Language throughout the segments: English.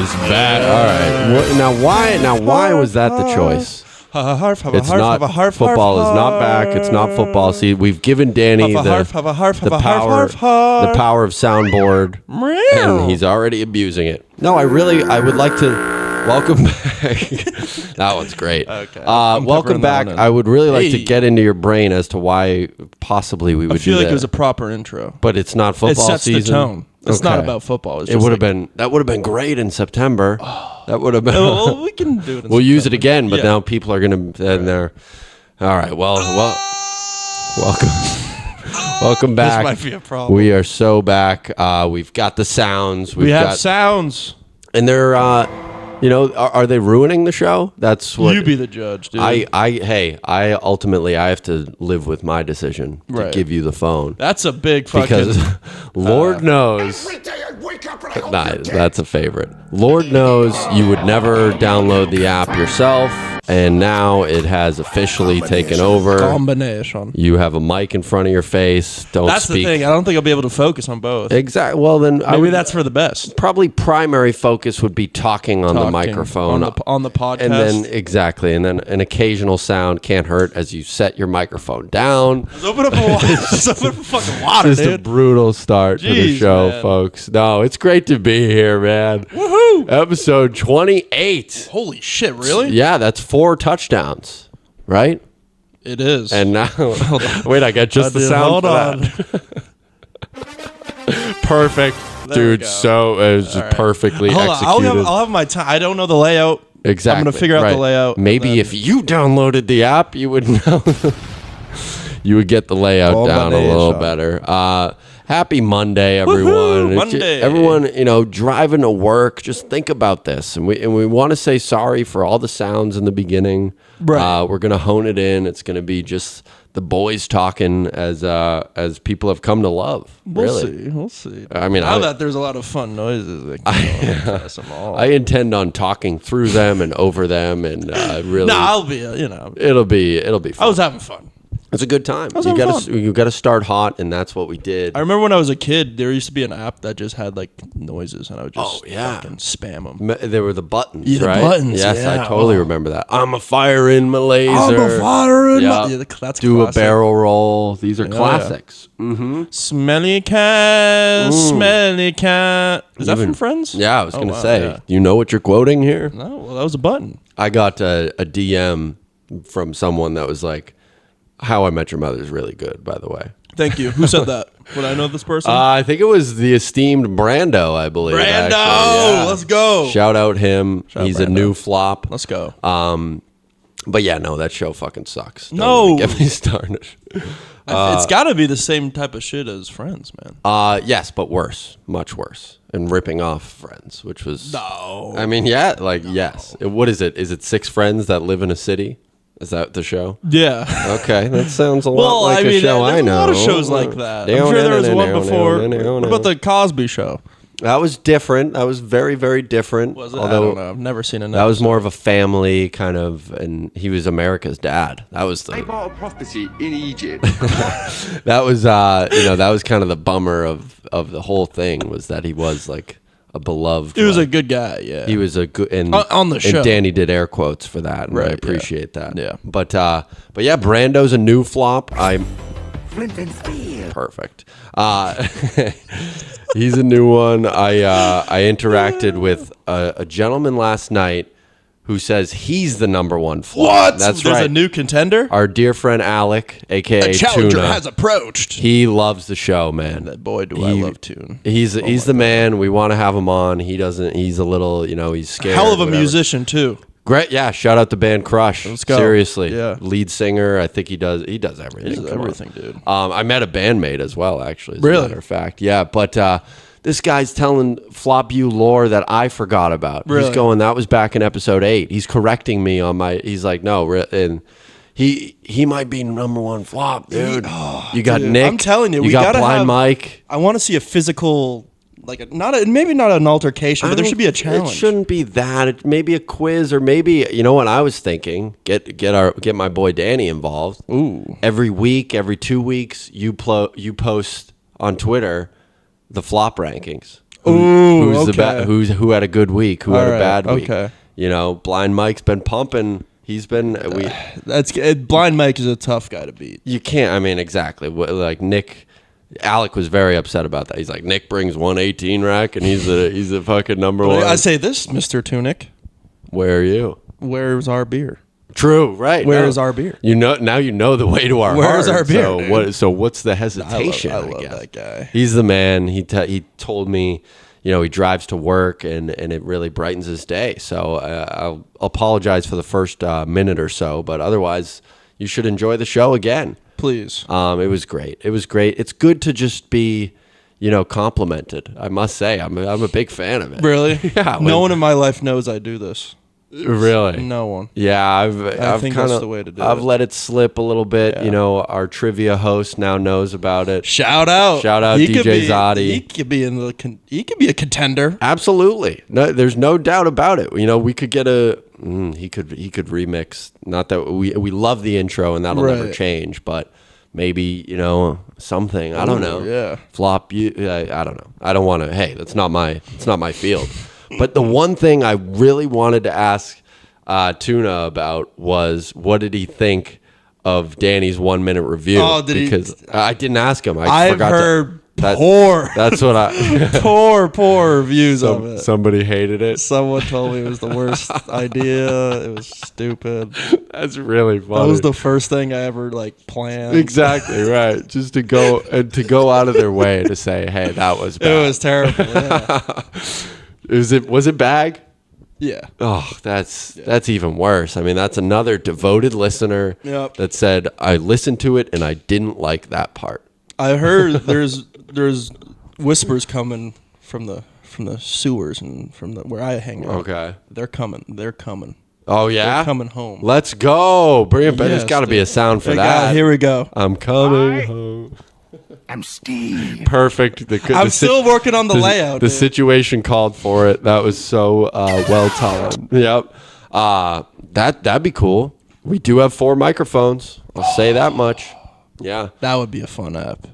is bad. All right. Now why was that the choice? It's not football is not back. It's not football. See, we've given Danny the power of soundboard, and he's already abusing it. No, I would like to welcome back. That one's great. Okay, welcome back. I would really like to get into your brain as to why possibly we would do that. I feel like it was a proper intro, but it's not football season. It sets the tone. It's not about football. It's it would have been that would have been great in September. That would have been. Well, we can do it. We'll use it again, but now people are gonna. And they're all right. Well, welcome back. This might be a problem. We are so back. We've got the sounds. We have sounds, and they're. Are they ruining the show? That's what you be the judge, dude. I ultimately I have to live with my decision to give you the phone. That's a big fucking because Lord knows. Every day I wake up and I hope Nah, you're dead. that's a favorite. Lord knows you would never download the app yourself, and now it has officially taken over. combination. You have a mic in front of your face. Don't That's speak. the thing. I don't think I'll be able to focus on both. Exactly. Well, then Maybe that's for the best. probably primary focus would be talking on the microphone on the podcast, and then an occasional sound can't hurt as you set your microphone down. Let's open up a fucking water, Just a dude. brutal start to the Jeez, show, man. folks. No, it's great to be here, man. Woohoo! Episode 28. Holy shit! Really? Yeah, that's 4 touchdowns, right? It is. And now, wait, I got just the Dude, sound hold for on. that. Perfect, There we dude. go. So it was just perfectly Hold on. executed. I'll have my time. I don't know the layout. Exactly. I'm gonna figure out right. the layout. Maybe and then- if you downloaded the app, you would know. You would get the layout down a little better. Happy Monday, everyone. Woohoo, Monday. Everyone, driving to work, just think about this. And we want to say sorry for all the sounds in the beginning. Right. We're going to hone it in. It's going to be just the boys talking as people have come to love. We'll see. I mean, now that there's a lot of fun noises that can press them all. I intend on talking through them and over them and really. No, I'll be. It'll be fun. I was having fun. It's a good time. was You having got to fun. you got to start hot, and that's what we did. I remember when I was a kid, there used to be an app that just had like noises, and I would just yeah. fucking spam them. There were the buttons, Yeah, the right? buttons, Yes, yeah. I totally remember that. I'm a fire in my laser. Yeah. That's Do classic. a barrel roll. These are classics. Smelly cat, smelly cat. Is that from Friends? Yeah, I was going to wow, say. yeah. You know what you're quoting here? No, well, that was a button. I got a DM from someone that was like, How I Met Your Mother is really good, by the way. Thank you. Who said that? Would I know this person? I think it was the esteemed Brando, I believe. Brando! actually. Yeah. Let's go. Shout out him. He's a Brando. new flop. Let's go. But yeah, no, that show fucking sucks. Don't No. even get me started. It's got to be the same type of shit as Friends, man. Yes, but worse, much worse, and ripping off Friends, which was. No. I mean, yeah, yes. What is it? Is it 6 friends that live in a city? Is that the show? Yeah. Okay, that sounds a lot Well, like I mean, a show there's I know. a lot of shows like that. I'm sure there was one before. What about the Cosby Show? That was different. That was very, very different. Was it? Although I don't know. I've never seen an that was episode. more of a family kind of, and he was America's dad. That was I the. bought a property in Egypt. That was that was kind of the bummer of the whole thing was that he was like a beloved. He was a like, good guy, yeah. He was a good and On the show. And Danny did air quotes for that, and I Right, yeah. appreciate that. Yeah. But yeah, Brando's a new flop. I'm Flint and steel. perfect. He's a new one. I interacted with a gentleman last night who says he's the number one flop. What? That's There's right. a new contender? Our dear friend Alec, aka A challenger Tuna, has approached. he loves the show, man. Boy, do I love Tune. He's the man. We want to have him on. He doesn't. He's a little, he's scared. Hell of a whatever. musician, too. Great, yeah. Shout out the band Crush. Let's go. Seriously, Yeah. lead singer. I think he does everything. He does Come on. everything, dude. I met a bandmate as well, actually. As Really? a matter of fact, yeah. But this guy's telling Flop You lore that I forgot about. Really? He's going. That was back in episode 8. He's correcting me on my. He's like, no, and he might be number one flop, dude. You got dude, Nick. I'm telling you, you we got gotta Blind have- Mike. I want to see a physical, like, maybe not an altercation, but there should be a challenge. It shouldn't be that. It maybe a quiz, or maybe you know what I was thinking. Get my boy Danny involved. Ooh. Every week, every 2 weeks, you post on Twitter the flop rankings. who's okay. who had a good week, who had a right, bad week. okay. You know, Blind Mike's been pumping. He's been Blind Mike is a tough guy to beat. You can't. I mean, exactly. Like Nick, Alec was very upset about that. He's like, Nick brings 118 rack, and he's the fucking number one. I say this, Mr. Tunic. Where are you? Where's our beer? True, right? Where is our beer? You know now. You know the way to our Where's heart. our beer? So what's the hesitation? I love guess? that guy. He's the man. He told me, you know, he drives to work and it really brightens his day. So I'll apologize for the first minute or so, but otherwise, you should enjoy the show again. Please. It was great. It was great. It's good to just be, you know, complimented. I must say, I'm a big fan of it. Really? Yeah. No one in my life knows I do this. Really? No one. Yeah, I think kinda, that's the way to do I've it. let it slip a little bit. Yeah. You know, our trivia host now knows about it. Shout out DJ Zadi. He could be he could be a contender. Absolutely. No, there's no doubt about it. You know, we could get he could remix. Not that we love the intro and that'll never Right. change, but maybe, you know, something. I don't know. Yeah. Flop you I don't know. I don't want to. Hey, it's not my field. But the one thing I really wanted to ask Tuna about was, what did he think of Danny's 1 minute review? Oh, did he? Because I didn't ask him. I've heard poor. That's what I. poor reviews of it. Somebody hated it. Someone told me it was the worst idea. It was stupid. That's really funny. That was the first thing I ever planned. Exactly right. Just to go out of their way to say, "Hey, that was bad." It was terrible. Yeah. Was it bag? Yeah. Oh, that's even worse. I mean, that's another devoted listener Yep. that said, "I listened to it and I didn't like that part." I heard there's whispers coming from the sewers and from where I hang out. Okay. They're coming. Oh yeah, They're coming home. Let's go. Bring it back. There's Yes, got to be a sound for that. Here we go. I'm coming home. I'm Steve. Perfect. I'm still working on the layout. The dude. situation called for it. That was so well timed. Yep. That'd be cool. We do have 4 microphones. I'll say that much. Yeah. That would be a fun app.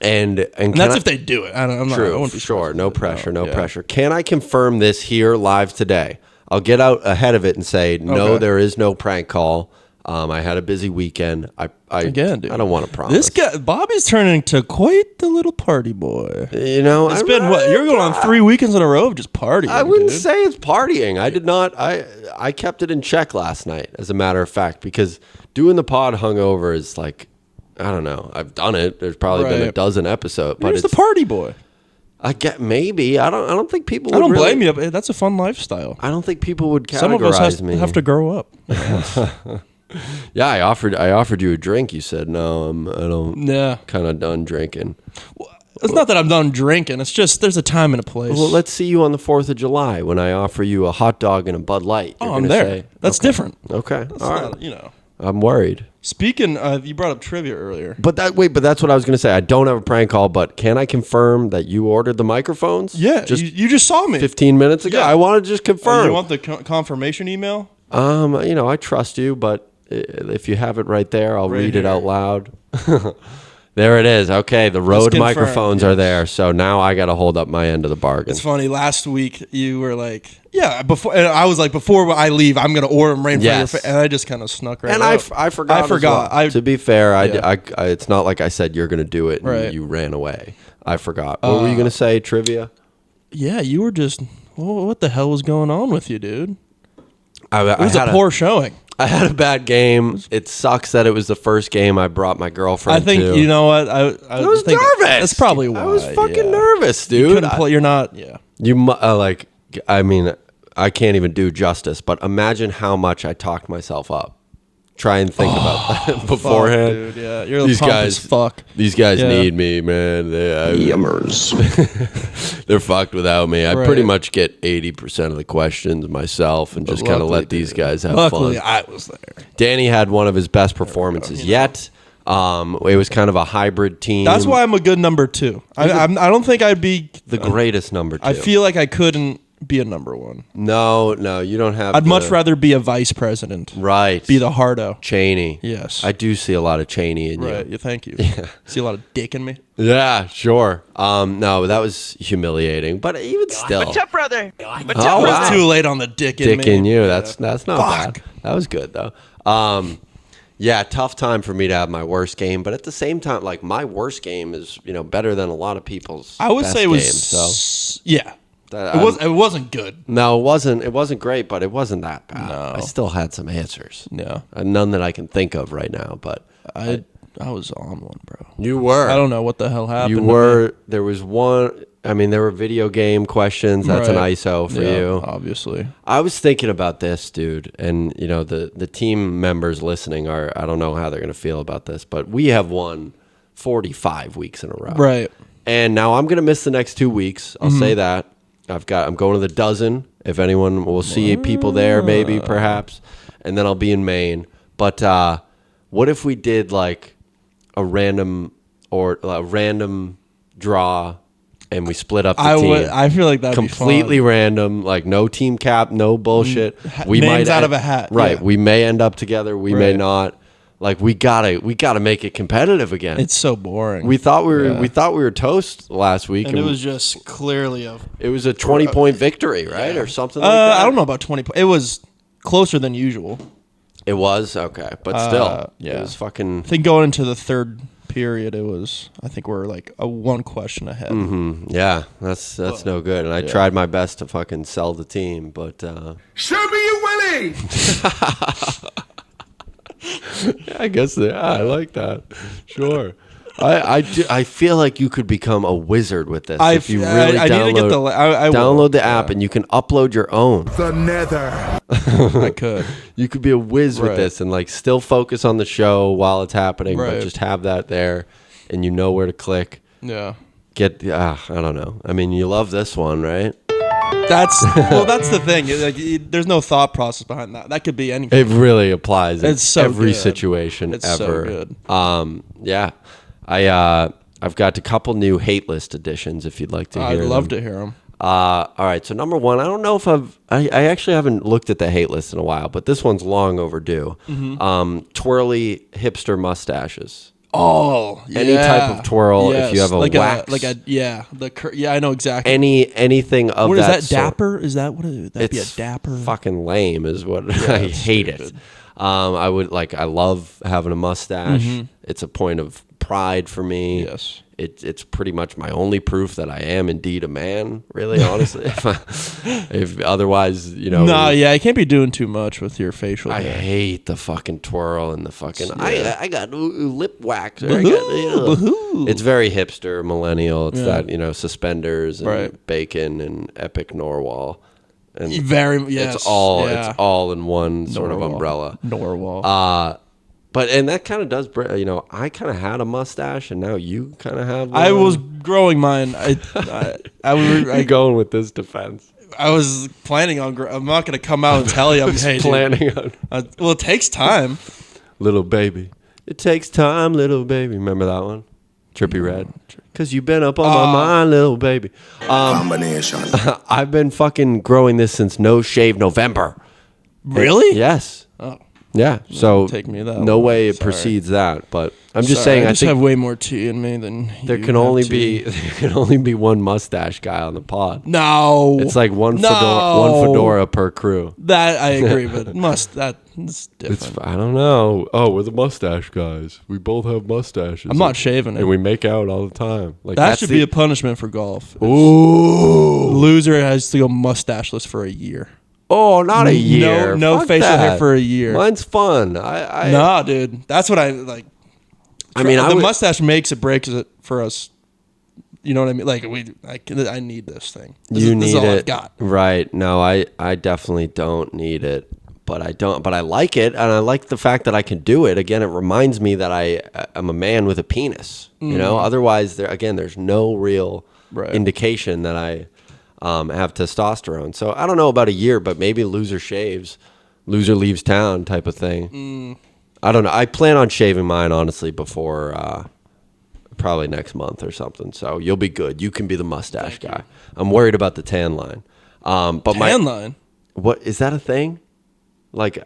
And that's if they do it. I'm not. I True. wouldn't be Sure. No pressure. No Yeah. pressure. Can I confirm this here live today? I'll get out ahead of it and say no. Okay. There is no prank call. I had a busy weekend. Again, dude. I don't want to promise. This guy, Bobby's turning to quite the little party boy. You know, It's been what? You're going on 3 weekends in a row of just partying. I wouldn't dude. say it's partying. I did not. I kept it in check last night, as a matter of fact, because doing the pod hungover is like, I don't know. I've done it. There's probably been a Right. dozen episodes, but Here's it's the party boy. I get maybe. I don't think people. I don't would really, blame you. That's a fun lifestyle. I don't think people would categorize Some of us me. have to grow up. Yeah, I offered you a drink. You said no. I don't. Yeah. Kind of done drinking. It's not that I'm done drinking. It's just there's a time and a place. Well, let's see you on the 4th of July when I offer you a hot dog and a Bud Light. You're I'm gonna there. say, That's okay. different. Okay. It's All right. not, you know. I'm worried. Speaking of, you brought up trivia earlier. But that's what I was going to say. I don't have a prank call, but can I confirm that you ordered the microphones? Yeah, Just you just saw me. 15 minutes ago. Yeah. I want to just confirm. You want the confirmation email? You know, I trust you, but if you have it right there, I'll read it here. out loud. There it is. Okay, the Rode confirm, microphones are there, so now I got to hold up my end of the bargain. It's funny. Last week you were like, "Yeah," and I was like, "Before I leave, I'm gonna order them right in front of your Yes. face," and I just kind of snuck right. And up. I forgot. I forgot. as well. To be fair, Yeah. I it's not like I said you're going to do it and Right. you ran away. I forgot. What were you going to say? Trivia? Yeah, you were just. Well, what the hell was going on with you, dude? It was had a poor showing. I had a bad game. It sucks that it was the first game I brought my girlfriend I think to. you know what I was think nervous. That's probably why. I was fucking yeah. nervous, You dude. couldn't play. You're not. Yeah. I mean, I can't even do justice, but imagine how much I talked myself up. Try and think about that beforehand. Fuck, dude. Yeah, you're These pump guys- as fuck. These guys Yeah. need me, man. Yummers. They're fucked without me. I Right. pretty much get 80% of the questions myself and just kind of luckily, let these dude. guys have Luckily, fun. I was there. Danny had one of his best performances yet. It was kind of a hybrid team. That's why I'm a good number 2. I don't think I'd be the greatest number 2. I feel like I couldn't be a number one. No, you don't have. I'd much rather be a vice president. Right. Be the hardo. Cheney. Yes. I do see a lot of Cheney in Right. you. Yeah, thank you. See a lot of dick in me. Yeah, sure. No, that was humiliating, but even still. What's up, brother? What's Oh, up, I was wow. too late on the dick in Dick me. in you. That's not Fuck. bad. That was good though. Yeah, tough time for me to have my worst game, but at the same time, like my worst game is better than a lot of people's. I would best say it was. game, so Yeah. that- It wasn't good. no, it wasn't great, but it wasn't that bad. No. I still had some answers. No. None that I can think of right now, but I was on one, bro. you were. I don't know what the hell happened. You to me. were. There was one. I mean, there were video game questions. That's an Right. ISO for Yeah, you. obviously. I was thinking about this, dude, and the team members listening are. I don't know how they're gonna feel about this, but we have won 45 weeks in a row, Right. And now I'm gonna miss the next 2 weeks. I'll say that. I'm going to the dozen. If anyone will see people there, maybe perhaps, and then I'll be in Maine. But what if we did like a random draw, and we split up the team? I feel like that'd Completely be fun. random, like no team cap, no bullshit. We names out end- of a hat, right? yeah. We may end up together. We may Right. not. Like we gotta make it competitive again. It's so boring. we thought we Yeah. were toast last week, and it was just clearly a. it was a 20-point victory, right, or something like that. I don't know about 20. It was closer than usual. It was okay, but still, yeah. it was fucking. I think going into the third period, it was. I think we're like a one question ahead. Yeah, that's no good. And I tried my best to fucking sell the team, but Show me you Willie! I guess I like that. Sure. I feel like you could become a wizard with this if you really I download, need to get the. I will. download the app and you can upload your own. The nether. I could. You could be a whiz with Right. this and like still focus on the show while it's happening, but Right. just have that there, and you know where to click. Yeah. I don't know. I mean, you love this one, right? That's the thing. There's no thought process behind that. That could be anything. It really applies in It's so every good. situation It's so ever. good. Yeah. I've got a couple new hate list editions if you'd like to hear I'd love them. to hear them. All right, so number one, I don't know if I actually haven't looked at the hate list in a while, but this one's long overdue. Twirly hipster mustaches. Oh, Any type of twirl, if you have a wax. I know exactly. Anything of What is that that? sort. Dapper? Is that what? That'd be a It's dapper. fucking lame is what I hate it. I love having a mustache. It's a point of pride for me. Yes. It's pretty much my only proof that I am indeed a man, really, honestly. if otherwise, No, yeah, I can't be doing too much with your facial I hair. hate the fucking twirl and the fucking Yeah. I got lip wax. Woohoo. It's very hipster millennial. It's Yeah. that suspenders and Right. bacon and epic Norwal. And Very yes. it's all yeah. it's all in one sort of Norwal. umbrella. Norwal. And that kind of does I kind of had a mustache and now you kind of have one. I was growing mine. I'm going with this defense. I was planning on. I'm not going to come out and tell you. I'm hey, dude, Planning on well, it takes time. little baby. It takes time, little baby. Remember that one? Trippy Red. Cause you've been up on my mind, little baby. Combination. I've been fucking growing this since No Shave November. Really? Yes. Oh. Yeah. So Take me that no one. way it Sorry. precedes that. But I'm just Sorry, saying I I just think have way more tea in me than there you can have only tea. be one mustache guy on the pod. No. It's like one No. fedora per crew. That I agree, but that's different. It's I don't know. Oh, we're the mustache guys. We both have mustaches. I'm not shaving it. and we make out all the time. Like That that's should the- be a punishment for golf. Ooh. Loser has to go mustacheless for a year. Oh, not a year. No Fuck facial hair that. for a year. Mine's fun. I Nah, dude. That's what I like. I mean, I the would- mustache makes it, breaks it for us. You know what I mean? Like I need this thing. This you this need all it. I've got. Right. No, I definitely don't need it. But I like it, and I like the fact that I can do it. Again, it reminds me that I'm a man with a penis. Otherwise, there's no real Right. indication that I have testosterone. So I don't know about a year, but maybe loser shaves, loser leaves town type of thing. I don't know. I plan on shaving mine honestly before probably next month or something. So you'll be good. You can be the mustache guy. I'm worried about the tan line. But Tan line. what is that a thing? Like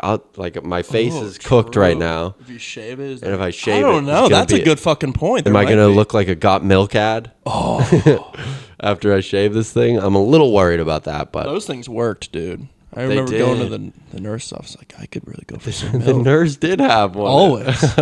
my face is cooked right now. If you shave it, And if I shave it, I don't it's know. gonna That's be- a good fucking point. Am There I might gonna be. look like a got milk ad? Oh, After I shave this thing, I'm a little worried about that. But those things worked, dude. I remember going to the nurse's office. Like, I could really go for some the milk. nurse did have one. Always.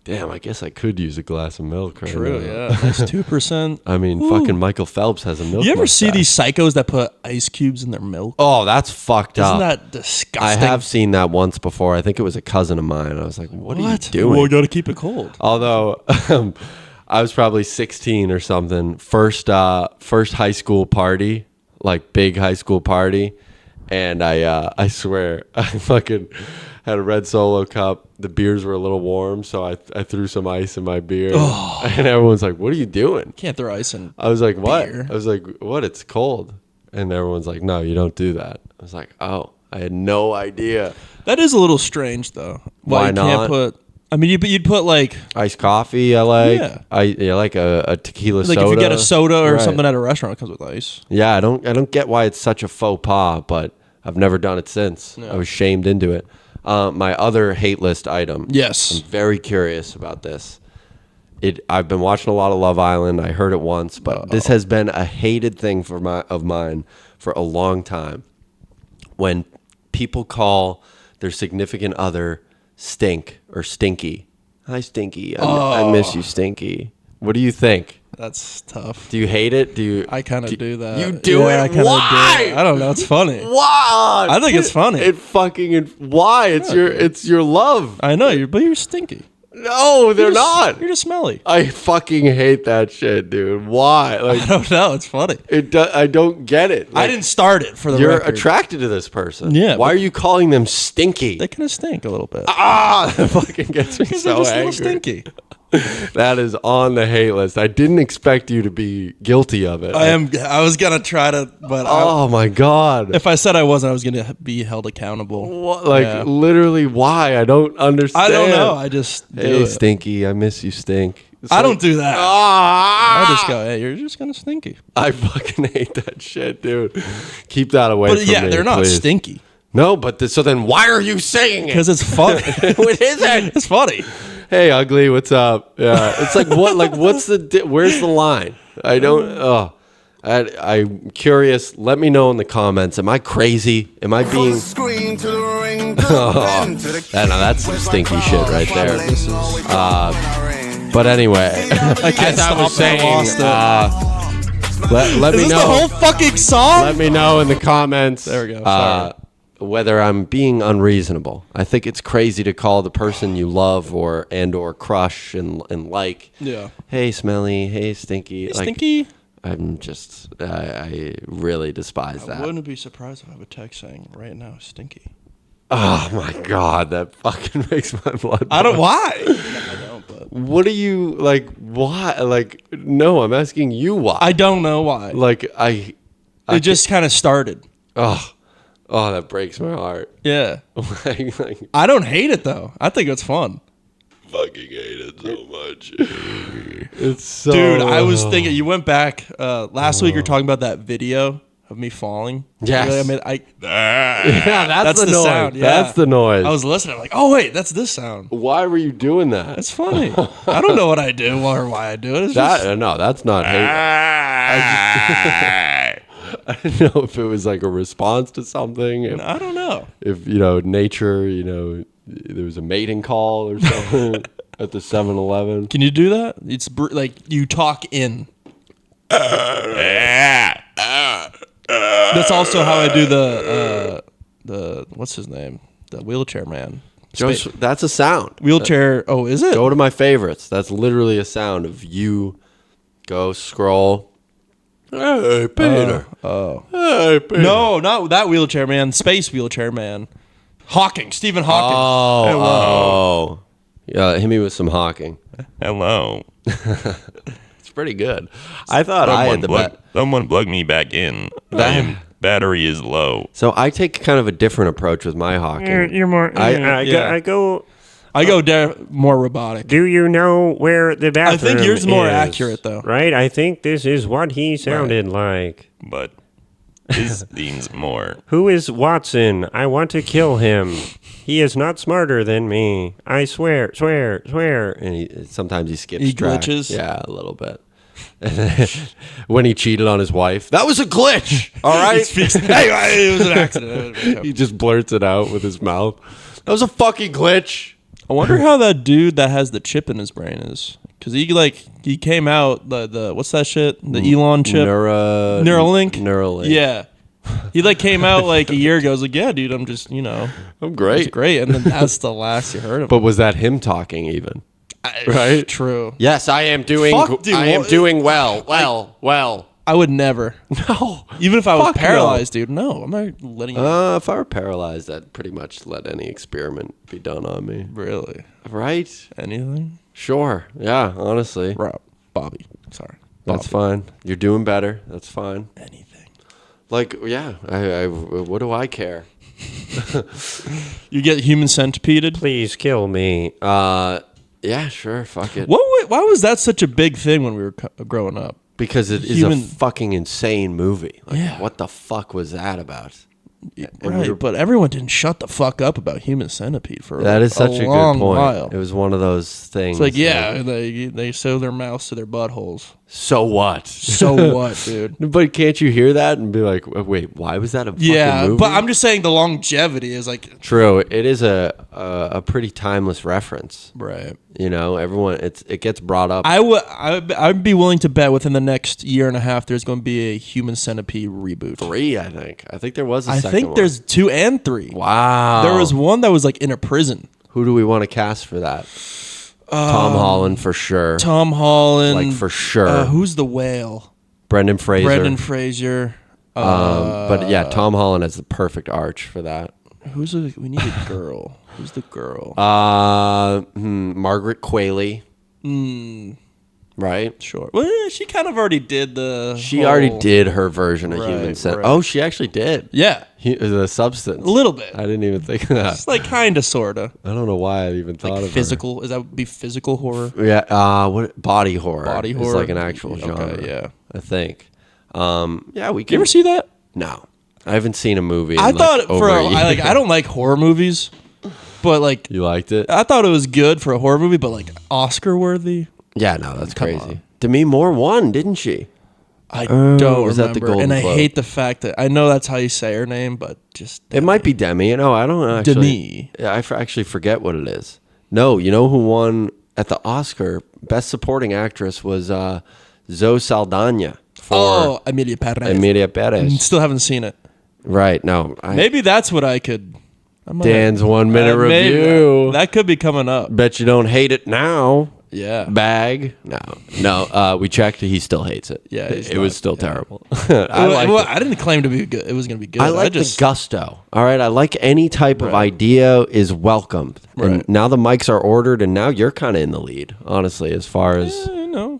Damn, I guess I could use a glass of milk right True. now. Yeah. Nice 2%. I mean, fucking Michael Phelps has a milk. You ever see mustache. these psychos that put ice cubes in their milk? Oh, that's fucked Isn't up. that disgusting? I have seen that once before. I think it was a cousin of mine. I was like, what? Are you doing? Well, we got to keep it cold. Although I was probably 16 or something. First high school party, like big high school party, and I swear I fucking had a red Solo cup. The beers were a little warm, so I threw some ice in my beer, and everyone's like, "What are you doing?" Can't throw ice in. I was like, "What?" Beer. I was like, "What? It's cold," and everyone's like, "No, you don't do that." I was like, "Oh, I had no idea." That is a little strange, though. Why you not? Can't put. I mean, you'd put like Iced coffee, I like. Yeah. I like a tequila like soda. if you get a soda or Right. something at a restaurant, it comes with ice. Yeah, I don't get why it's such a faux pas, but I've never done it since. Yeah. I was shamed into it. My other hate list item. Yes. I'm very curious about this. I've been watching a lot of Love Island. I heard it once, but this has been a hated thing of mine for a long time. When people call their significant other stink or stinky. Hi, Stinky. I miss you, Stinky. What do you think? That's tough. Do you hate it? Do you? I kind of do that. You do Yeah, it? I kinda Why? Do it. I don't know. It's funny. Why? I think it's funny. Why? It's your love. I know, but you're stinky. No, they're You're just- not. You're just smelly. I fucking hate that shit, dude. Why? I Like don't know. It's funny. I don't get it. I Like, didn't start it for the You're record. attracted to this person. Yeah, Why but- are you calling them stinky? They kind of stink a little bit. That fucking gets me Because so they're just a angry. little stinky. That is on the hate list. I didn't expect you to be guilty of it. I was gonna try to, but Oh my god. if I said I wasn't, I was gonna be held accountable. What, like Yeah. literally, why? I don't understand. I don't know. I just do Hey, it. Stinky, I miss you, Stink. It's I like- don't do that. Ah! I just go, hey, you're just kind of stinky. I fucking hate that shit, dude. Keep that away But from yeah, me, they're not please. stinky No, but so then why are you saying it? because it's funny. It isn't. It's funny. Hey, ugly, what's up? Yeah, it's like what? Like what's where's the line? I don't. I'm curious. Let me know in the comments. Am I crazy? Am I being? Screen to the ring, to the pen, to the No, that's some stinky shit right there. This is But anyway, as I was saying, let Is me this know. the whole fucking song? Let me know in the comments. There we go. Sorry. Whether I'm being unreasonable. I think it's crazy to call the person you love or crush and like. Yeah. Hey, smelly. Hey, stinky. Like, Stinky. I'm just. I really despise I that. wouldn't be surprised if I have a text saying right now, stinky. Oh my god, that fucking makes my blood. I don't. boil. Why? I don't. But What are you like? Why? Like, no, I'm asking you why. I don't know why. Like, It just kind of started. Oh, that breaks my heart. Yeah. like, I don't hate it though. I think it's fun. fucking hate it so much. It's so. Dude, I was thinking you went back last week. You're talking about that video of me falling. Yes. I mean, Yeah, that's the the noise. sound, yeah. That's the noise. I was listening. I'm like, oh wait, that's this sound. Why were you doing that? It's funny. I don't know what I do or why I do it. It's just, No, that's not hate. I didn't know if it was like a response to something. I don't know. If nature, there was a mating call or something at the 7-Eleven. Can you do that? It's like you talk in. That's also how I do the what's his name? The wheelchair man. That's a sound. Wheelchair. Oh, is it? Go to my favorites. That's literally a sound of you. Go scroll. Hey, Peter. Hey, Peter. No, not that wheelchair man. Space wheelchair man. Hawking. Stephen Hawking. Oh. Yeah, hit me with some Hawking. Hello. It's pretty good. I thought I had the bet. Someone plug me back in. Battery is low. So I take kind of a different approach with my Hawking. You're more. I go. I go more robotic. Do you know where the bathroom I think yours is more is? accurate, though. Right? I think this is what he sounded like. But This means more. Who is Watson? I want to kill him. He is not smarter than me. I swear, swear, swear. And sometimes he skips He track. glitches? Yeah, a little bit. When he cheated on his wife, that was a glitch. All right, Hey, it was an accident. he just blurts it out with his mouth. That was a fucking glitch. I wonder how that dude that has the chip in his brain is. Because he came out, the what's that shit? The Elon chip? Neuralink? Neuralink. Yeah. He came out a year ago. I was like, yeah, dude, I'm just, I'm it's great. great. And then that's the last you heard of him. But was that him talking even? Right? True. Yes, I am doing. Fuck, dude, I am what- doing well. Well. I would never. No. Even if I was Fuck no. paralyzed, dude. No, I'm not letting you. If I were paralyzed, I'd pretty much let any experiment be done on me. Really? Right? Anything? Sure. Yeah. Honestly, Rob. Bobby. Sorry. that's Bobby. fine. You're doing better. That's fine. Anything. Yeah. I what do I care? You get human centipeded? Please kill me. Yeah. Sure. Fuck it. Why was that such a big thing when we were growing up? Because it is Human- a fucking insane movie. Yeah. What the fuck was that about? Right, but everyone didn't shut the fuck up about Human Centipede for That is such a good long point. while. It was one of those things. It's like, yeah, they sew their mouths to their buttholes. So what? So what, dude? But can't you hear that and be like, wait, why was that a fucking Yeah, movie? but I'm just saying the longevity is True. It is a pretty timeless reference. right. Everyone it gets brought up. I'd be willing to bet within the next year and a half there's going to be a Human Centipede reboot. 3, I think. I think there was a I second think one. there's 2 and 3. Wow. There was one that was in a prison. Who do we want to cast for that? Tom Holland for sure. Tom Holland, For sure. who's the whale? Brendan Fraser. Brendan Fraser. But yeah, Tom Holland has the perfect arch for that. We need a girl. Who's the girl? Margaret Qualley. Right? Sure. Well, she kind of already did the. She already did her version of Right, Human Centipede. right. Oh, she actually did. Yeah, The substance. a little bit. I didn't even think of that. It's kind of, sort of. I don't know why I even thought of her. Physical. Is that would be physical horror? Yeah, what body horror? Body It's horror? like an actual genre. Okay, yeah. I think. Yeah, we You can. ever see that? No, I haven't seen a movie. I in thought over a year. I don't like horror movies, but You liked it? I thought it was good for a horror movie, but Oscar worthy. Yeah, no, that's Come crazy. on. Demi Moore won, didn't she? I don't was remember, that the Golden and I Globe? hate the fact that I know that's how you say her name, but just It might be Demi. I don't actually. Demi. Yeah, actually forget what it is. No, you know who won at the Oscar? Best Supporting Actress was Zoe Saldana for Emilia Perez. Emilia Perez. Still haven't seen it. Right? No, Maybe that's what I could. I might- Dan's 1 minute maybe. review. That could be coming up. Bet you don't hate it now. Yeah. Bag. No. We checked. He still hates it. Yeah, he's it was not- still yeah. terrible. I like. Well, I didn't claim to be good. It was going to be good. I like the gusto. All right. I like any type of idea is welcomed. Right. And now the mics are ordered, and now you're kind of in the lead, honestly, as far as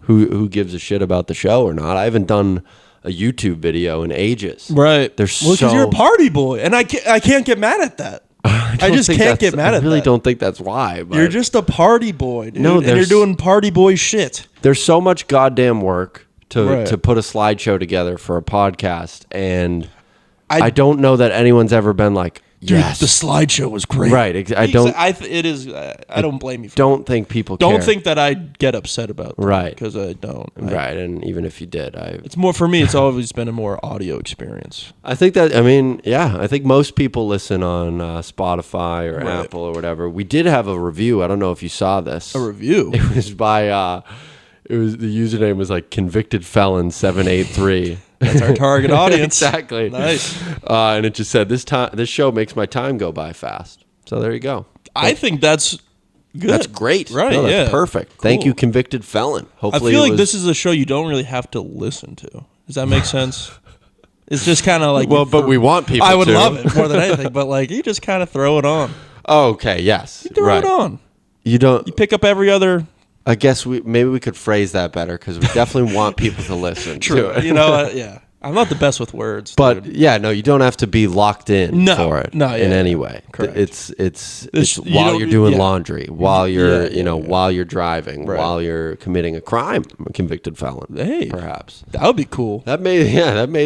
who gives a shit about the show or not. I haven't done a YouTube video in ages. Right. There's because so- you're a party boy, and I can't get mad at that. I just think can't that's- get mad at I really that. don't think that's why. But You're just a party boy, dude. No, and you're there's- doing party boy shit. there's so much goddamn work Right. to put a slideshow together for a podcast, and I- I don't know that anyone's ever been like, Dude, yes, the slideshow was great. right. I don't It is. I don't blame you. For don't think people Don't care. think that I get upset about that, Right. because I don't. Right, and even if you did, It's more for me. It's always been a more audio experience. I think that, I think most people listen on Spotify or Right. Apple or whatever. We did have a review. I don't know if you saw this. A review. It was by, the username was like Convicted Felon 783. That's our target audience. Exactly. Nice. And it just said, this show makes my time go by fast. So there you go. I think that's good. That's great. Right? No, that's yeah. perfect. Thank Cool. you, Convicted Felon. I Hopefully feel it like was- this is a show you don't really have to listen to. Does that make sense? It's just kind of like but we want people I would to. love it more than anything, but you just kind of throw it on. Oh, okay, yes. Throw right. it on. You don't. You pick up every other. I guess maybe we could phrase that better because we definitely want people to listen to it. You know, yeah. I'm not the best with words, But dude. yeah, no, you don't have to be locked in No, for it no, in yeah, any yeah. way. Correct. It's This- you while don't- you're doing yeah. laundry, while you're Yeah, while you're driving, Right. while you're committing a crime, a convicted felon. Hey. perhaps That would be cool. that made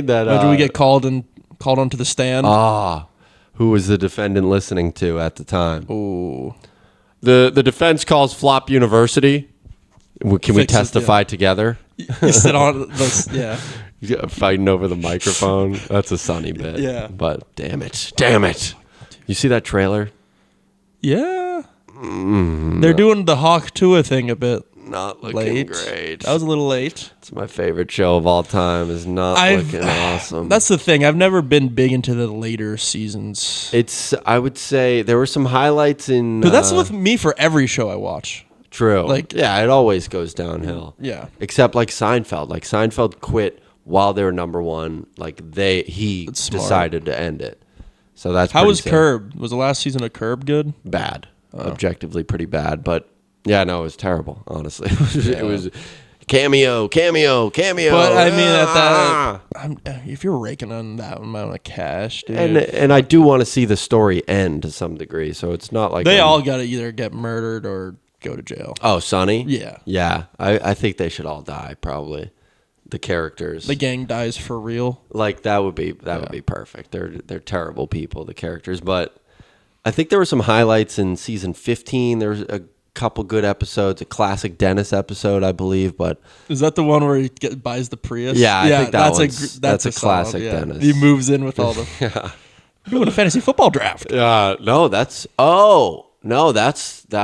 that. Imagine we get called and called onto the stand. Who was the defendant listening to at the time? Ooh. The defense calls Flop University. Can we Fix it, testify together? You sit on the Yeah, fighting over the microphone. That's a Sonny bit. Yeah. But damn it. You see that trailer? Yeah. They're doing the Hawk Tua thing a bit Not looking late. great. That was a little late. It's my favorite show of all time. Is not looking awesome. That's the thing. I've never been big into the later seasons. I would say there were some highlights in. But that's with me for every show I watch. True. Like- yeah, it always goes downhill. Yeah. Except like Seinfeld. Like Seinfeld quit while they were number one. Like he That's smart. decided to end it. So that's How pretty was sad. Curb? Was the last season of Curb good? Bad. Objectively pretty bad. But yeah, no, it was terrible, honestly. It was cameo. But I mean, Ah! if you're raking on that amount of cash, dude, And I do want to see the story end to some degree. So it's not like they I'm- all got to either get murdered or go to jail. Oh, Sonny? Yeah. Yeah. I think they should all die, probably. The characters. The gang dies for real. Like that would be perfect. They're terrible people, the characters. But I think there were some highlights in season 15. There was a couple good episodes, a classic Dennis episode, I believe. But Is that the one where he buys the Prius? Yeah, I think that's a solid, classic yeah. Dennis. He moves in with all the doing a fantasy football draft. no, that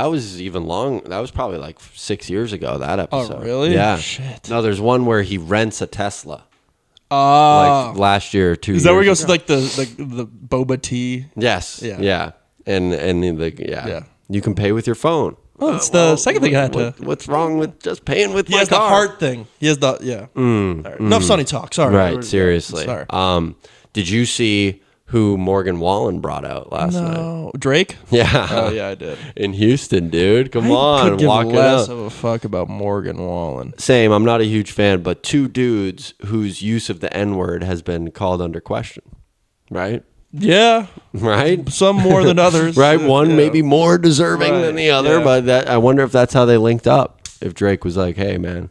was even long. That was probably like 6 years ago. That episode. Oh, really? Yeah. Shit. No, there's one where he rents a Tesla. Oh, Like last year or 2 years. is that where he goes ago. to like the boba tea? Yes. Yeah. Yeah. And Yeah. you can pay with your phone. Oh, it's the second thing I had to. What's wrong with just paying with He my has the car? heart thing. He has the All right. Enough Sonny talk. Sorry. Right. Seriously. Sorry. Did you see who Morgan Wallen brought out last night? No, Drake. Yeah. Oh yeah, I did. In Houston, dude. Come I on, could give walk it less up. of a fuck about Morgan Wallen. Same. I'm not a huge fan, but two dudes whose use of the N-word has been called under question. Right. Yeah, Right. some more than others. Right. One Yeah. maybe more deserving Right, than the other, yeah. but that I wonder if that's how they linked up. If Drake was like, "Hey, man,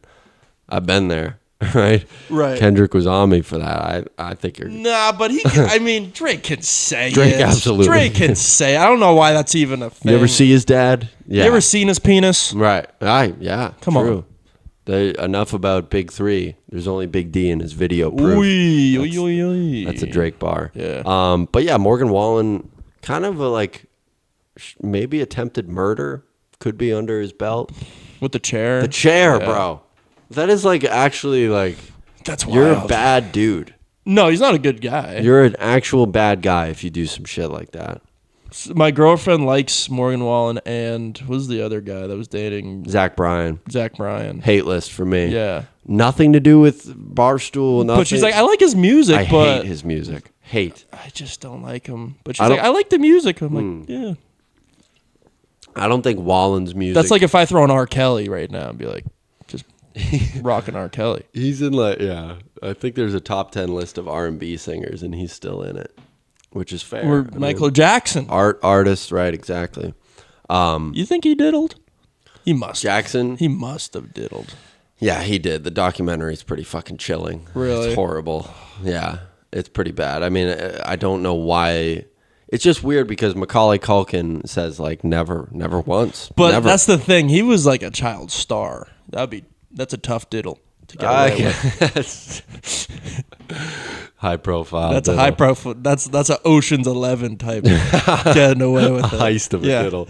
I've been there." Right. Right. Kendrick was on me for that. I think you're. Nah, but he. Can, I mean, Drake can say Drake it. absolutely. Drake can say. I don't know why that's even a thing. You ever see his dad? Yeah. You ever seen his penis? Right. Yeah. Come true. on. Enough about Big 3. There's only Big D in his video proof. That's a Drake bar. Yeah. But yeah, Morgan Wallen, kind of maybe attempted murder could be under his belt. With the chair. The chair, Yeah. bro. That is actually That's wild. you're a bad dude. No, he's not a good guy. You're an actual bad guy if you do some shit like that. My girlfriend likes Morgan Wallen and who's the other guy that was dating Zach Bryan, Zach Bryan? hate list for me. Yeah. Nothing to do with Barstool. Nothing. But she's like, I like his music, I but hate his music. Hate. I just don't like him. But I she's like, don't- I like the music. I'm like, yeah. I don't think Wallen's music. That's like if I throw an R. Kelly right now and be like, just rocking R. Kelly. he's in yeah. I think there's a top 10 list of R&B singers, and he's still in it, which is fair. Or Michael Jackson. Artist, right? Exactly. You think he diddled? He must. Jackson. He must have diddled. Yeah, he did. The documentary's pretty fucking chilling. Really? It's horrible. Yeah, it's pretty bad. I mean, I don't know why. It's just weird because Macaulay Culkin says never once. But never. that's the thing. He was like a child star. That's a tough diddle to get away with. High profile. That's a diddle. high profile. That's a Ocean's 11 type getting away with it. Heist of a diddle.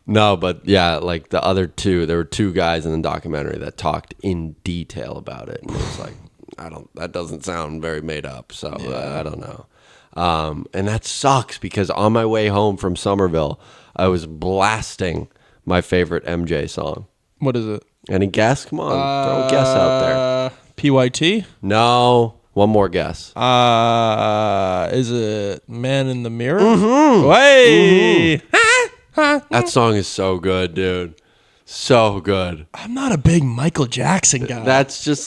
No, but yeah, the other two, there were two guys in the documentary that talked in detail about it, and it was that doesn't sound very made up, so I don't know. And that sucks because on my way home from Somerville, I was blasting my favorite MJ song. What is it? Any guess? Come on, throw a guess out there. PYT? No, one more guess. Is it Man in the Mirror? Mm-hmm. Way! That song is so good, dude. So good. I'm not a big Michael Jackson guy. That's just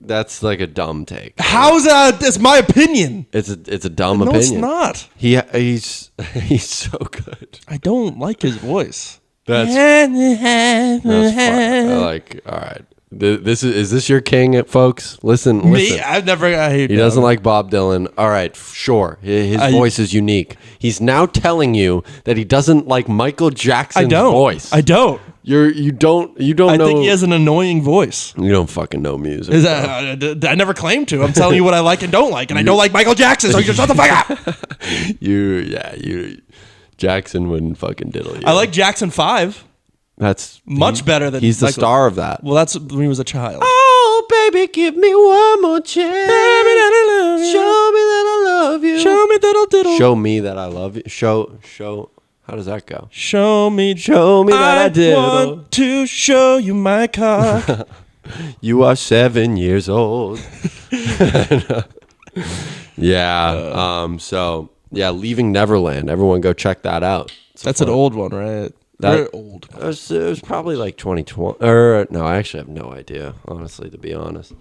that's a dumb take. How's that? That's my opinion. It's a dumb No, opinion. it's not. He's so good. I don't like his voice. That's fun. All right. Is this your king, folks? Listen. Me, I've never. I hate. He doesn't like Bob Dylan. All right, sure. His voice is unique. He's now telling you that he doesn't like Michael Jackson's voice. I don't. You don't I know. think he has an annoying voice. You don't fucking know music. Is that, I never claimed to. I'm telling you what I like and don't like, and I don't like Michael Jackson. So you just shut the fuck you. Jackson wouldn't fucking diddle you. up. I like Jackson 5. That's Much better than he's the Michael. star of that. Well, that's when he was a child. Oh, baby, give me one more chance. Show me that I love you. Show me that I'll diddle. Show me that I love you. Show. How does that go? Show me that I diddle. want to show you my cock. You are 7 years old. Yeah. So yeah, Leaving Neverland. Everyone go check that out. That's an old one, right? Very old. It was probably like 2020. Or no, I actually have no idea. Honestly, to be honest.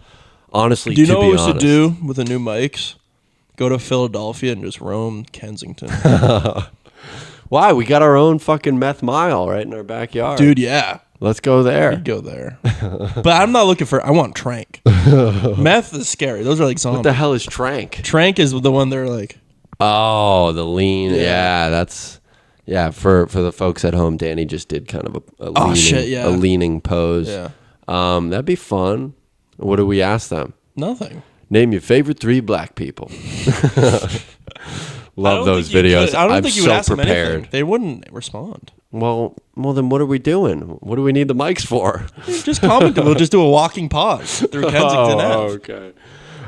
Do you know what we should do with the new mics? Go to Philadelphia and just roam Kensington. Why? We got our own fucking meth mile right in our backyard. Dude, yeah. Let's go there. Go there. But I'm not looking for... I want Trank. Meth is scary. Those are like zombies. What the hell is Trank? Trank is the one they're like... Oh, the lean. Yeah, that's... Yeah, for the folks at home, Danny just did kind of a leaning pose. Yeah. That'd be fun. What do we ask them? Nothing. Name your favorite 3 black people. Love those videos. I don't I'm think you would so ask them anything. prepared. They wouldn't respond. Well, then what are we doing? What do we need the mics for? Just comment. We'll just do a walking pause through Kensington Ave. Okay.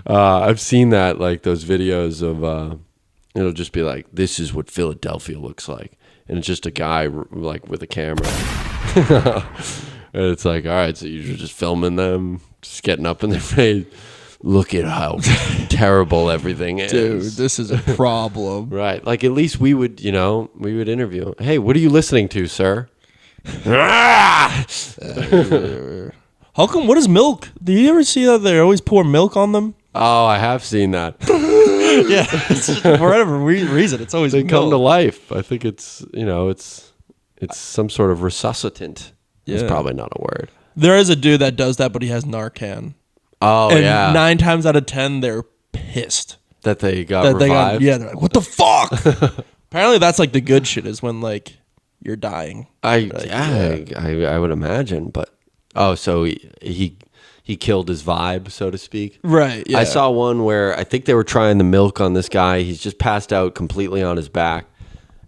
I've seen that, like those videos of, it'll just be like, this is what Philadelphia looks like. And it's just a guy like with a camera. And it's like, all right, so you're just filming them, just getting up in their face. Look at how terrible everything is. Dude, this is a problem. Right. Like, at least we would interview. Hey, what are you listening to, sir? How come, what is milk? Do you ever see that they always pour milk on them? Oh, I have seen that. Yeah. It's just, for whatever reason, it's always They milk. come to life. I think it's some sort of resuscitant. It's Yeah. probably not a word. There is a dude that does that, but he has Narcan. Oh, And yeah. 9 times out of 10, they're pissed. That they got That revived. they're like, what the fuck? Apparently, that's like the good shit is when like you're dying. I would imagine, but so he killed his vibe, so to speak. Right. Yeah. I saw one where I think they were trying the milk on this guy. He's just passed out completely on his back,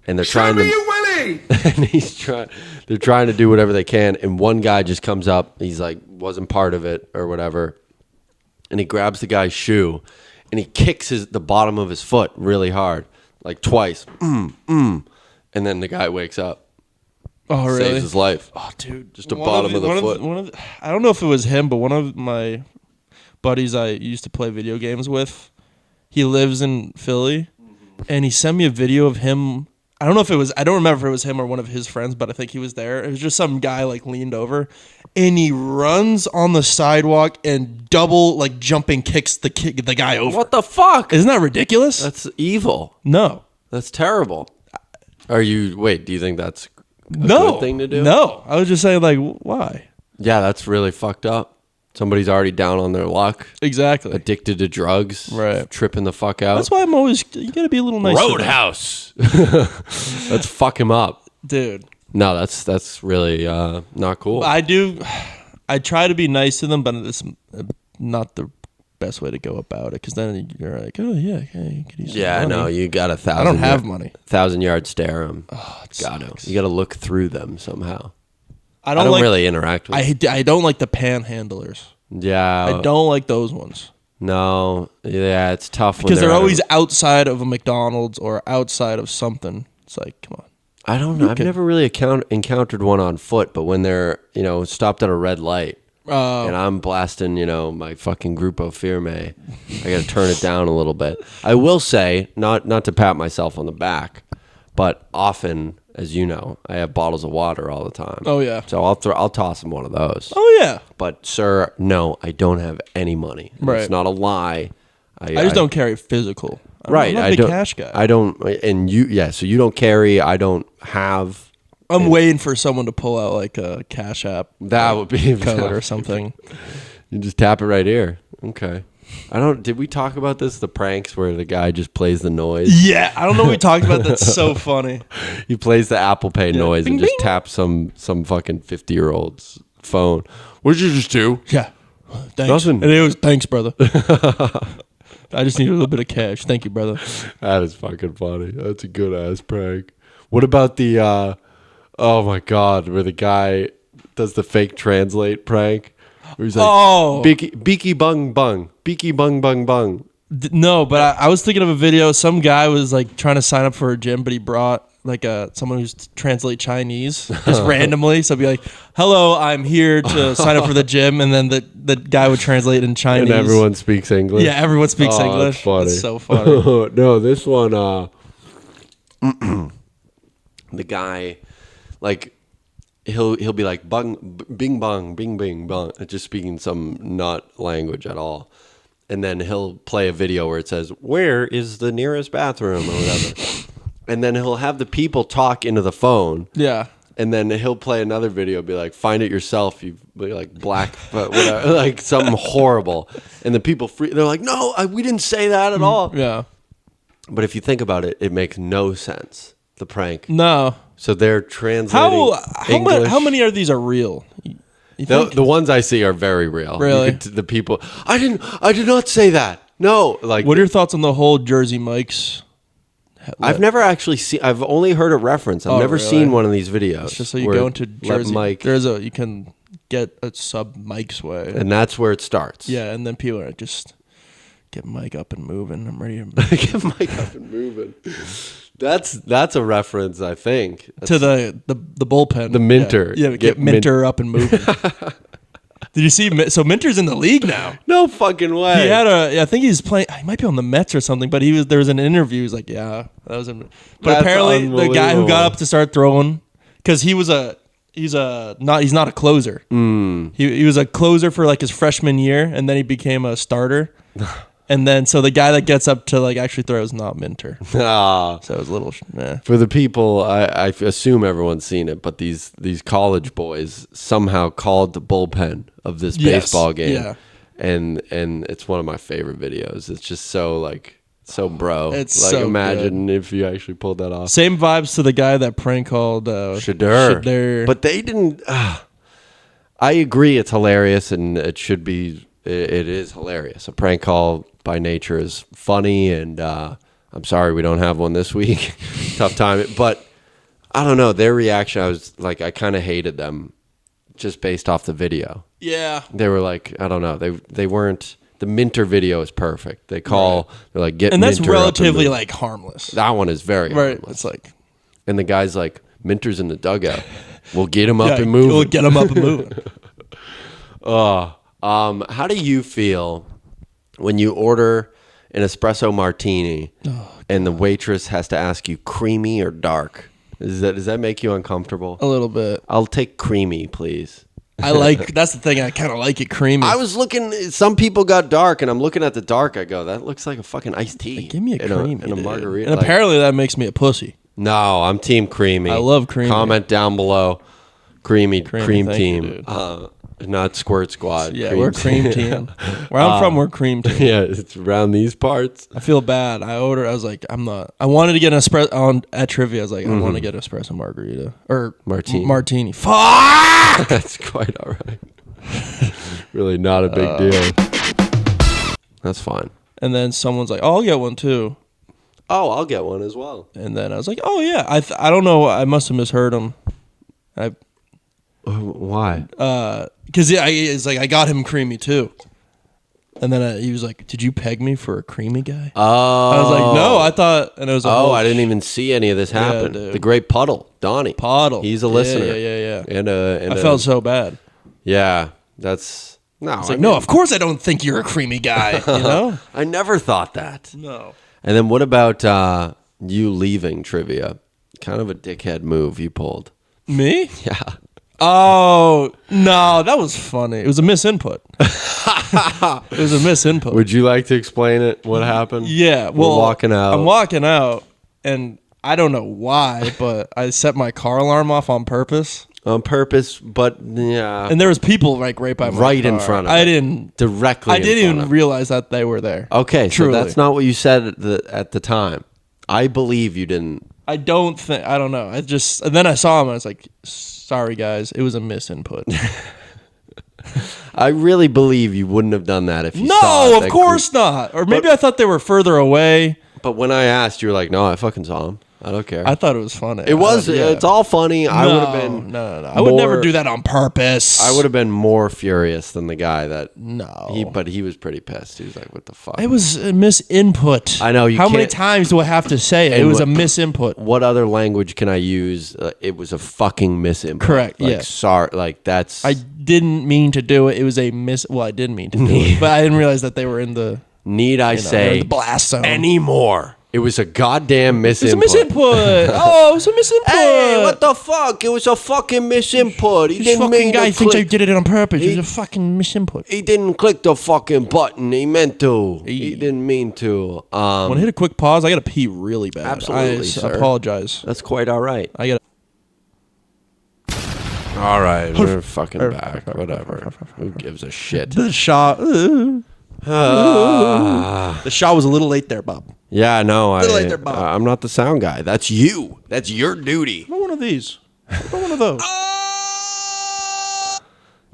and they're trying to. Willie! And they're trying to do whatever they can, and one guy just comes up. He's like, wasn't part of it or whatever, and he grabs the guy's shoe, and he kicks the bottom of his foot really hard, like twice. And then the guy wakes up. Oh, really? Saves his life. Oh, dude. Just the bottom of the foot. I don't know if it was him, but one of my buddies I used to play video games with, he lives in Philly, and he sent me a video of him. I don't remember if it was him or one of his friends, but I think he was there. It was just some guy like leaned over, and he runs on the sidewalk and double like jumping kicks the guy over. What the fuck? Isn't that ridiculous? That's evil. No. That's terrible. Do you think that's a No. good thing to do? No. I was just saying like, why? Yeah, that's really fucked up. Somebody's already down on their luck, Exactly. addicted to drugs, Right. tripping the fuck out. That's why I'm always, you gotta be a little nice. Roadhouse. Let's fuck him up. Dude. No, that's really not cool. I try to be nice to them, but it's not the best way to go about it, because then you're like, oh yeah, okay, you could use some money. No, you got 1,000. I don't have money. 1,000-yard stare him. Oh, it Got to. sucks. You got to look through them somehow. I I don't don't like, really interact with. I don't like the panhandlers. Yeah. I don't like those ones. No. Yeah, it's tough when Because they're at a- always outside of a McDonald's or outside of something. It's like, come on. I don't know. I've never really encountered one on foot, but when they're, stopped at a red light and I'm blasting, my fucking Grupo Firme, I got to turn it down a little bit. I will say, not to pat myself on the back, but often, as you know, I have bottles of water all the time. Oh, yeah. So I'll toss him one of those. Oh, yeah. But sir, no, I don't have any money. Right. It's not a lie. I just don't carry physical. Right. I'm not a big cash guy. I don't, and you, yeah, so you don't carry, I don't have, I'm waiting for someone to pull out like a Cash App That would be code or something. You just tap it right here. Okay. Did we talk about this? The pranks where the guy just plays the noise. Yeah, I don't know what we talked about. That's so funny. He plays the Apple Pay noise Bing, and just bing. taps some fucking 50-year-old's phone. What did you just do? Yeah. Thanks. Nothing. And it was thanks, brother. I just need a little bit of cash. Thank you, brother. That is fucking funny. That's a good ass prank. What about the oh my god, where the guy does the fake translate prank? Where he's like, Oh. beaky bung bung, beaky bung bung bung. No, but I was thinking of a video. Some guy was like trying to sign up for a gym, but he brought like someone who's translate Chinese just randomly. So it'd be like, "Hello, I'm here to sign up for the gym," and then the guy would translate in Chinese. And everyone speaks English. Yeah, everyone speaks Oh, English. that's funny. It's so funny. No, this one, the guy, like, he'll be like bing bong, bing bing bong, just speaking some not language at all, and then he'll play a video where it says, "Where is the nearest bathroom?" or whatever, and then he'll have the people talk into the phone. Yeah. And then he'll play another video, be like, "Find it yourself." You be like black, but whatever, like something horrible, and the people they're like, "No, we didn't say that at all." Yeah. But if you think about it, it makes no sense. The prank. No. So they're translating English. How many of these are real? You think? The ones I see are very real. Really? The people. I did not say that. No. Like, What are your thoughts on the whole Jersey Mike's? I've never actually seen. I've only heard a reference. I've Oh, never really? seen one of these videos. It's just so you where go into let Jersey. Mike, You can get a sub Mike's way. and that's where it starts. Yeah, and then people are just get Mike up and moving. I'm ready Get Mike up and moving. That's a reference, I think. to the bullpen. The Minter. Yeah, get Minter up and moving. Did you see? So Minter's in the league now. No fucking way. He had I think he's playing. He might be on the Mets or something. But there was an interview. He was like, "Yeah, that was." But That's apparently, the guy who unbelievable. got up to start throwing, because he's not a closer. He was a closer for like his freshman year, and then he became a starter. And then so the guy that gets up to like actually throw is not Minter. Ah. So it was a little. For the people, I assume everyone's seen it, but these college boys somehow called the bullpen of this Yes, baseball game, yeah. and it's one of my favorite videos. It's just so bro. It's like so imagine if you actually pulled that off. Same vibes to the guy that prank called Shadur. But they didn't. I agree, it's hilarious, and it should be. It is hilarious. A prank call by nature is funny, and I'm sorry we don't have one this week. Tough time, but I don't know their reaction. I was like, I kind of hated them just based off the video. Yeah. They were like, I don't know. They weren't. The Minter video is perfect. They call. They're like, get And that's Minter up relatively move. like harmless. That one is very Right. harmless. It's like And the guy's like, Minter's in the dugout. We'll get him up and We'll moving. get him up and moving. How do you feel when you order an espresso martini and the waitress has to ask you creamy or dark? Does that make you uncomfortable? A little bit. I'll take creamy, please. That's the thing. I kind of like it creamy. I was looking. Some people got dark, and I'm looking at the dark. I go, that looks like a fucking iced tea. Give me a creamy. and a dude. margarita. And Like, apparently that makes me a pussy. no, I'm team creamy. I love creamy. Comment down below. Cream Thank you, team. dude. Not Squirt Squad. Yeah, we're cream team. Where I'm from, we're cream team. Yeah, it's around these parts. I feel bad. I was like, I'm not. I wanted to get an espresso at trivia. I was like, I want to get an espresso margarita or Martini. Fuck! That's quite all right. Really not a big deal. That's fine. And then someone's like, oh, I'll get one too. Oh, I'll get one as well. And then I was like, oh yeah. I don't know. I must have misheard him. Why? Because it's like I got him creamy too. And then he was like, "Did you peg me for a creamy guy?" Oh. I was like, "No, I thought." And it was a Oh, whole I didn't even see any of this happen. dude. The great Puddle, Donnie. Puddle. He's a listener. Yeah. And I felt so bad. Yeah, that's no. It's like, no, of course I don't think you're a creamy guy. You know? I never thought that. No. And then what about you leaving trivia? Kind of a dickhead move you pulled. Me? Yeah. Oh no, that was funny. It was a misinput. It was a misinput. Would you like to explain it? What happened? Yeah, We're well, walking out. I'm walking out, and I don't know why, but I set my car alarm off on purpose. On purpose, but yeah. And there was people like right by my Right car. in front of I it. didn't Directly I in didn't front even of. realize that they were there. Okay, Truly. so that's not what you said at the time. I believe you didn't. I don't know. And then I saw him and I was like, sorry guys, it was a misinput. I really believe you wouldn't have done that if you saw No, it, of that course not. Or maybe I thought they were further away. But when I asked, you were like, "No, I fucking saw him. I don't care." I thought it was funny. it was. Yeah. It's all funny. I would have No, been. No. I would never more- do that on purpose. I would have been more furious than the guy that. No. But he was pretty pissed. He was like, "What the fuck?" It was a misinput. I know, you How many can't- times do I have to say it? It And was a what- misinput. What other language can I use? It was a fucking misinput. Correct, Like, yes. sorry. Like that's. I didn't mean to do it. It was a Well, I didn't mean to do it, but I didn't realize that they were in the Need I they're say in the blast zone. anymore? It was a goddamn It's a misinput. misinput. Oh, it was a misinput. Hey, what the fuck? It was a fucking misinput. He This didn't fucking mean guy to thinks I click. did it on purpose. He- It was a fucking misinput. He didn't click the fucking button. He meant to. He didn't mean to. Want to hit a quick pause? I got to pee really bad. Absolutely, I sir. apologize. That's quite all right. I got. All right, we're fucking back. Whatever. Who gives a shit? The shot. The shot was a little late there, Bob. Yeah, no, Little late there, Bob. I'm not the sound guy. That's you. That's your duty. How about one of these? How about one of those?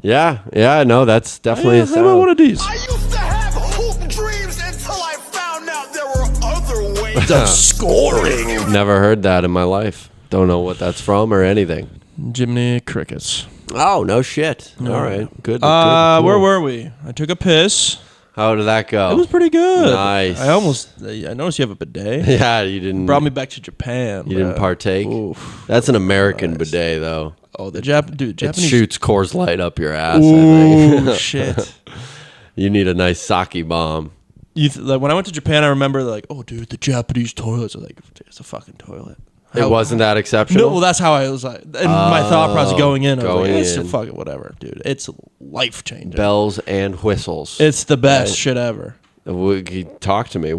Yeah, no, that's definitely a How about one sound. of these? I used to have hoop dreams until I found out there were other ways of scoring. Never heard that in my life. Don't know what that's from or anything. Jiminy crickets. Oh, no shit. All right, good. Where cool. were we? I took a piss. How did that go? It was pretty good. Nice. I noticed you have a bidet. Yeah, you didn't. Brought me back to Japan. You didn't bro. partake. Oof. That's an American bidet, though. Oh, the Japanese. It shoots Coors Light up your ass. I Ooh, think. shit. You need a nice sake bomb. Like when I went to Japan, I remember like, oh, dude, the Japanese toilets are like, it's a fucking toilet. It wasn't that exceptional. No, well, that's how I was like, and my thought process going in. I was going like, it's in. fucking whatever, dude. It's life changing. Bells and whistles. It's the best Right. shit ever. Talk to me.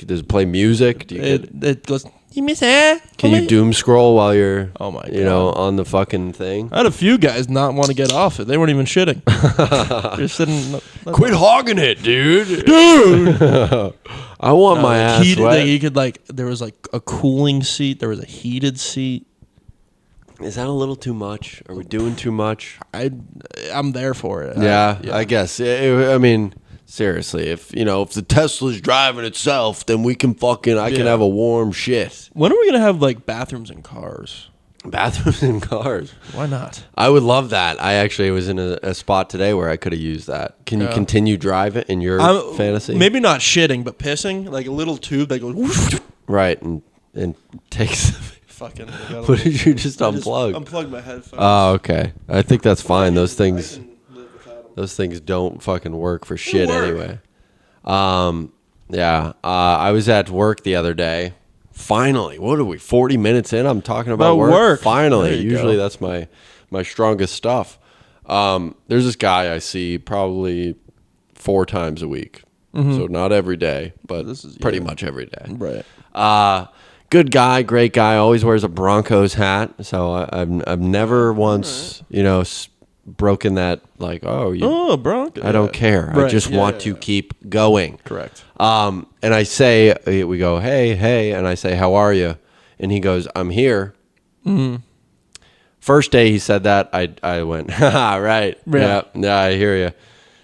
Does it play music? Do you It goes. You miss it? can you doom scroll while you're Oh my you know on the fucking thing? I had a few guys not want to get off it. They weren't even shitting. They're sitting. Quit hogging it, dude. I want my ass heated, wet. like, you could like. There was like a cooling seat. There was a heated seat. Is that a little too much? Are we doing too much? I'm there for it. Yeah, I guess. I mean, seriously, if the Tesla's driving itself, then we can I can Yeah. have a warm shit. When are we gonna have like bathrooms in cars? Bathrooms in cars. Why not? I would love that. I actually was in a spot today where I could have used that. Can you continue driving in your fantasy? Maybe not shitting, but pissing. Like a little tube that goes. Whoosh, Right, and takes. fucking. What did you just I just unplug? unplugged my headphones. Oh, okay. I think that's fine. Those I things. can live without 'em. Those things don't fucking work for shit work. anyway. Yeah. I was at work the other day. Finally, what are we? 40 minutes in. I'm talking about About work. work. Finally, There you usually go. that's my strongest stuff. There's this guy I see probably 4 times a week. So not every day, but This is- pretty yeah. much every day. Right. Good guy, great guy. Always wears a Broncos hat. So I've never once broken that like Oh, Bronco. I don't care. I Right, just yeah, want yeah, to yeah. keep going. Correct. And I say, we go, hey, and I say, how are you? And he goes, I'm here. Mm-hmm. First day he said that, I went, haha, right. Yeah. Yeah, I hear you.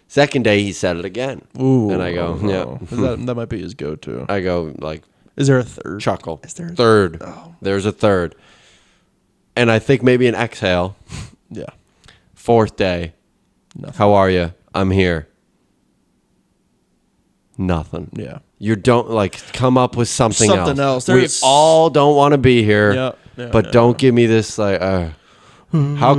Second day he said it again. Ooh. And I go, oh, yeah. That might be his go-to. I go, like, Is there a third? chuckle. Is there a third? Oh. There's a third. And I think maybe an exhale. Yeah. Fourth day. Nothing. How are you? I'm here. Nothing. Yeah. You don't come up with something Something else. We There's- all don't want to be here. Yeah, but yeah, don't give me this how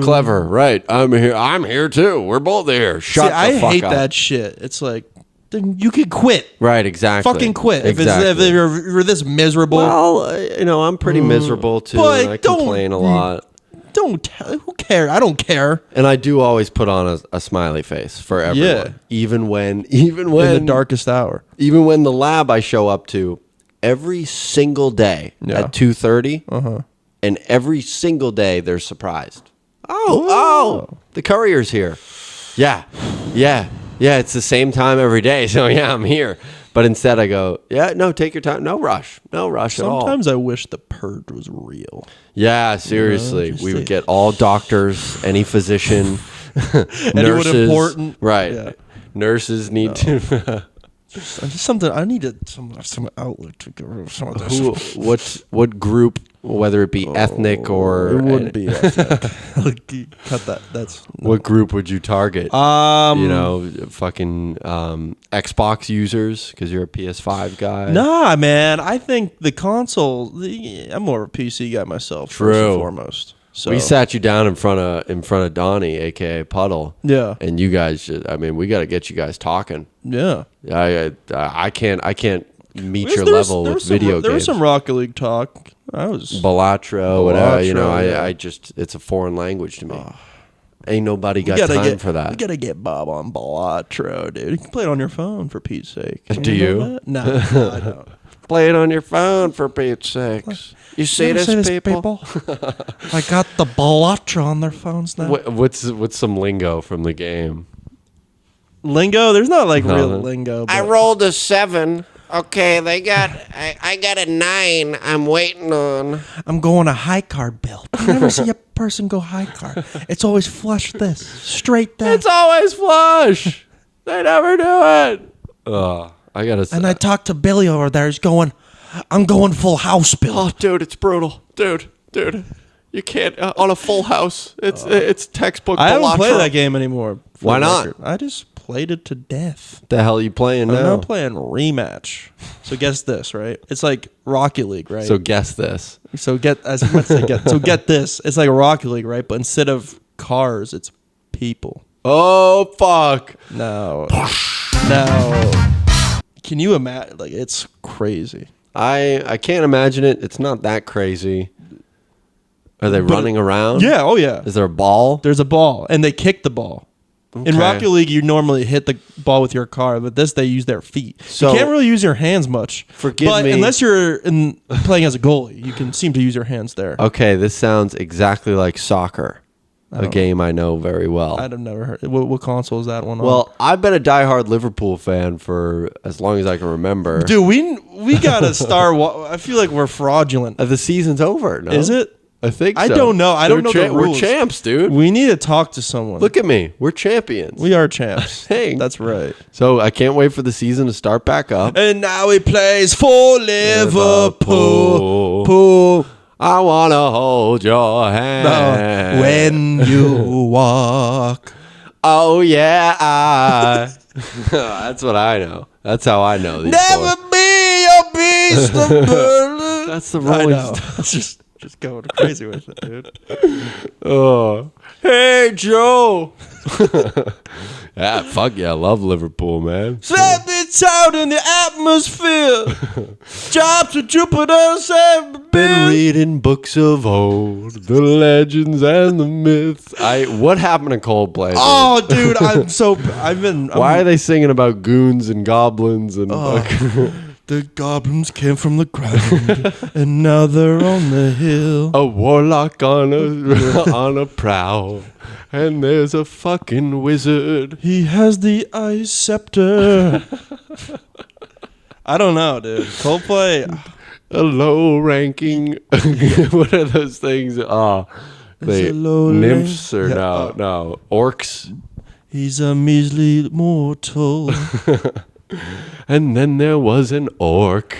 clever. Right. I'm here. I'm here too. We're both here. Shut See, the I fuck hate up. that shit. It's like, then you could quit. Right, exactly. Fucking quit. Exactly. If you're this miserable, well, I'm pretty miserable too, but and I don't- complain a lot. don't tell. Who cares? I don't care. And I do always put on a smiley face for everyone. Yeah. Even when In the darkest hour. even when the lab I show up to every single day at 2:30, and every single day they're surprised. Oh, the courier's here. Yeah. It's the same time every day, so yeah, I'm here. But instead, I go, yeah, no, take your time, no rush at all. Sometimes I wish the purge was real. Yeah, seriously, we would get all doctors, any physician, Anyone nurses, important. right? Yeah. Nurses need to. Just something. I needed some outlet to get rid of some of this. What group, whether it be ethnic or It wouldn't be ethnic. Cut that. That's what group would you target? Fucking Xbox users because you're a PS5 guy. Nah, man. I think the console. I'm more of a PC guy myself. First True. and foremost. So We sat you down in front of Donnie, aka Puddle. Yeah. And you guys, we got to get you guys talking. Yeah. I can't meet your There was- level there with was some- video games. There was some Rocket League talk. I was. Balatro, whatever. yeah. I just it's a foreign language to me. Ain't nobody We got gotta time get, for that. We gotta get Bob on Balatro, dude. You can play it on your phone for Pete's sake. Do you? know that? No, I don't. Play it on your phone for Pete's sakes. You see You ever this, see people? I got the Balatro on their phones now. What's some lingo from the game? Lingo? There's not like real No. lingo. I but- rolled a 7. Okay, I got a 9. I'm waiting on. I'm going a high card build. I never see a person go high card. It's always flush this, straight that. It's always flush. They never do it. I gotta. And I talked to Billy over there. He's going, I'm going full house build. Oh, dude, it's brutal, dude. You can't on a full house. It's textbook. I haven't Balatro. played that game anymore. for Why the not? record. I just played it to death. The hell are you playing I'm now? now playing Rematch. So guess this, right? It's like Rocket League, right? So guess this. So get this. It's like Rocket League, right? But instead of cars, it's people. Oh fuck! No. Can you imagine? Like, it's crazy. I can't imagine it. It's not that crazy. Are they running around? Yeah. Oh yeah. Is there a ball? There's a ball, and they kick the ball. In Okay. Rocket League, you normally hit the ball with your car, but this they use their feet. So- you can't really use your hands much. Forgive but me. unless you're playing as a goalie, you can seem to use your hands there. Okay, this sounds exactly like soccer, a game I know very well. I've never heard. What console is that one on? Well, I've been a diehard Liverpool fan for as long as I can remember. dude, we gotta start. I feel like we're fraudulent. The season's over. No? Is it? I think I so. don't know. I don't know the rules. We're champs, dude. We need to talk to someone. Look at me. We're champions. we are champs. Hey. That's right. So I can't wait for the season to start back up. And now he plays for Liverpool. Pool. I want to hold your hand. When you walk. Oh, yeah. That's what I know. That's how I know these Never boys. be a beast of burden. That's the I Rolling know. Stones. Just going crazy with it, dude. Oh. Hey, Joe. Yeah, fuck yeah. I love Liverpool, man. Slap it out in the atmosphere. Jobs to Jupiter's Been reading books of old, the legends and the myths. What happened to Coldplay? dude? Oh, dude, Why are they singing about goons and goblins and The goblins came from the ground, and now they're on the hill. a warlock on a prowl, and there's a fucking wizard. He has the ice scepter. I don't know, dude. Coldplay. A low ranking. What are those things? They a low nymphs or rank- no orcs. He's a measly mortal. And then there was an orc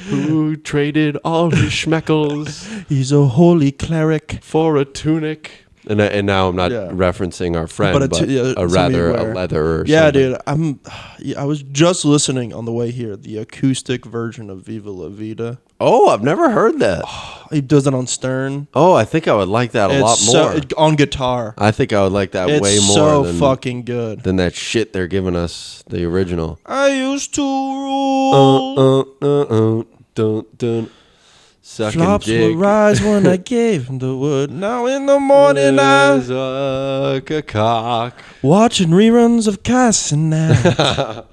who traded all his schmeckles He's a holy cleric. for a tunic. And now I'm not Yeah. referencing our friend, But but, yeah, a something rather where- a leather. Or Yeah, something. dude. I was just listening on the way here, the acoustic version of Viva La Vida. Oh, I've never heard that. He does it on Stern. Oh, I think I would like that a lot more. On guitar. I think I would like that It's way more so than, fucking good. than that shit they're giving us, the original. I used to rule. Dun. Sucking Flops dick. would rise when I gave him the wood. Now in the morning I Suck a cock. watching reruns of Casanova.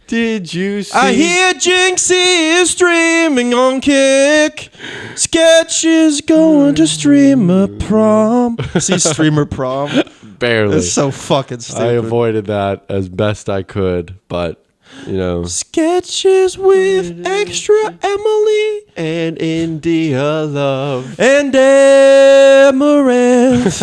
Did you see? I hear Jinxie is streaming on Kick. Sketch is going to streamer prom. See streamer prom? Barely. It's so fucking I stupid. avoided that as best I could, but you know. Sketches with extra Emily And India Love and Amaranth.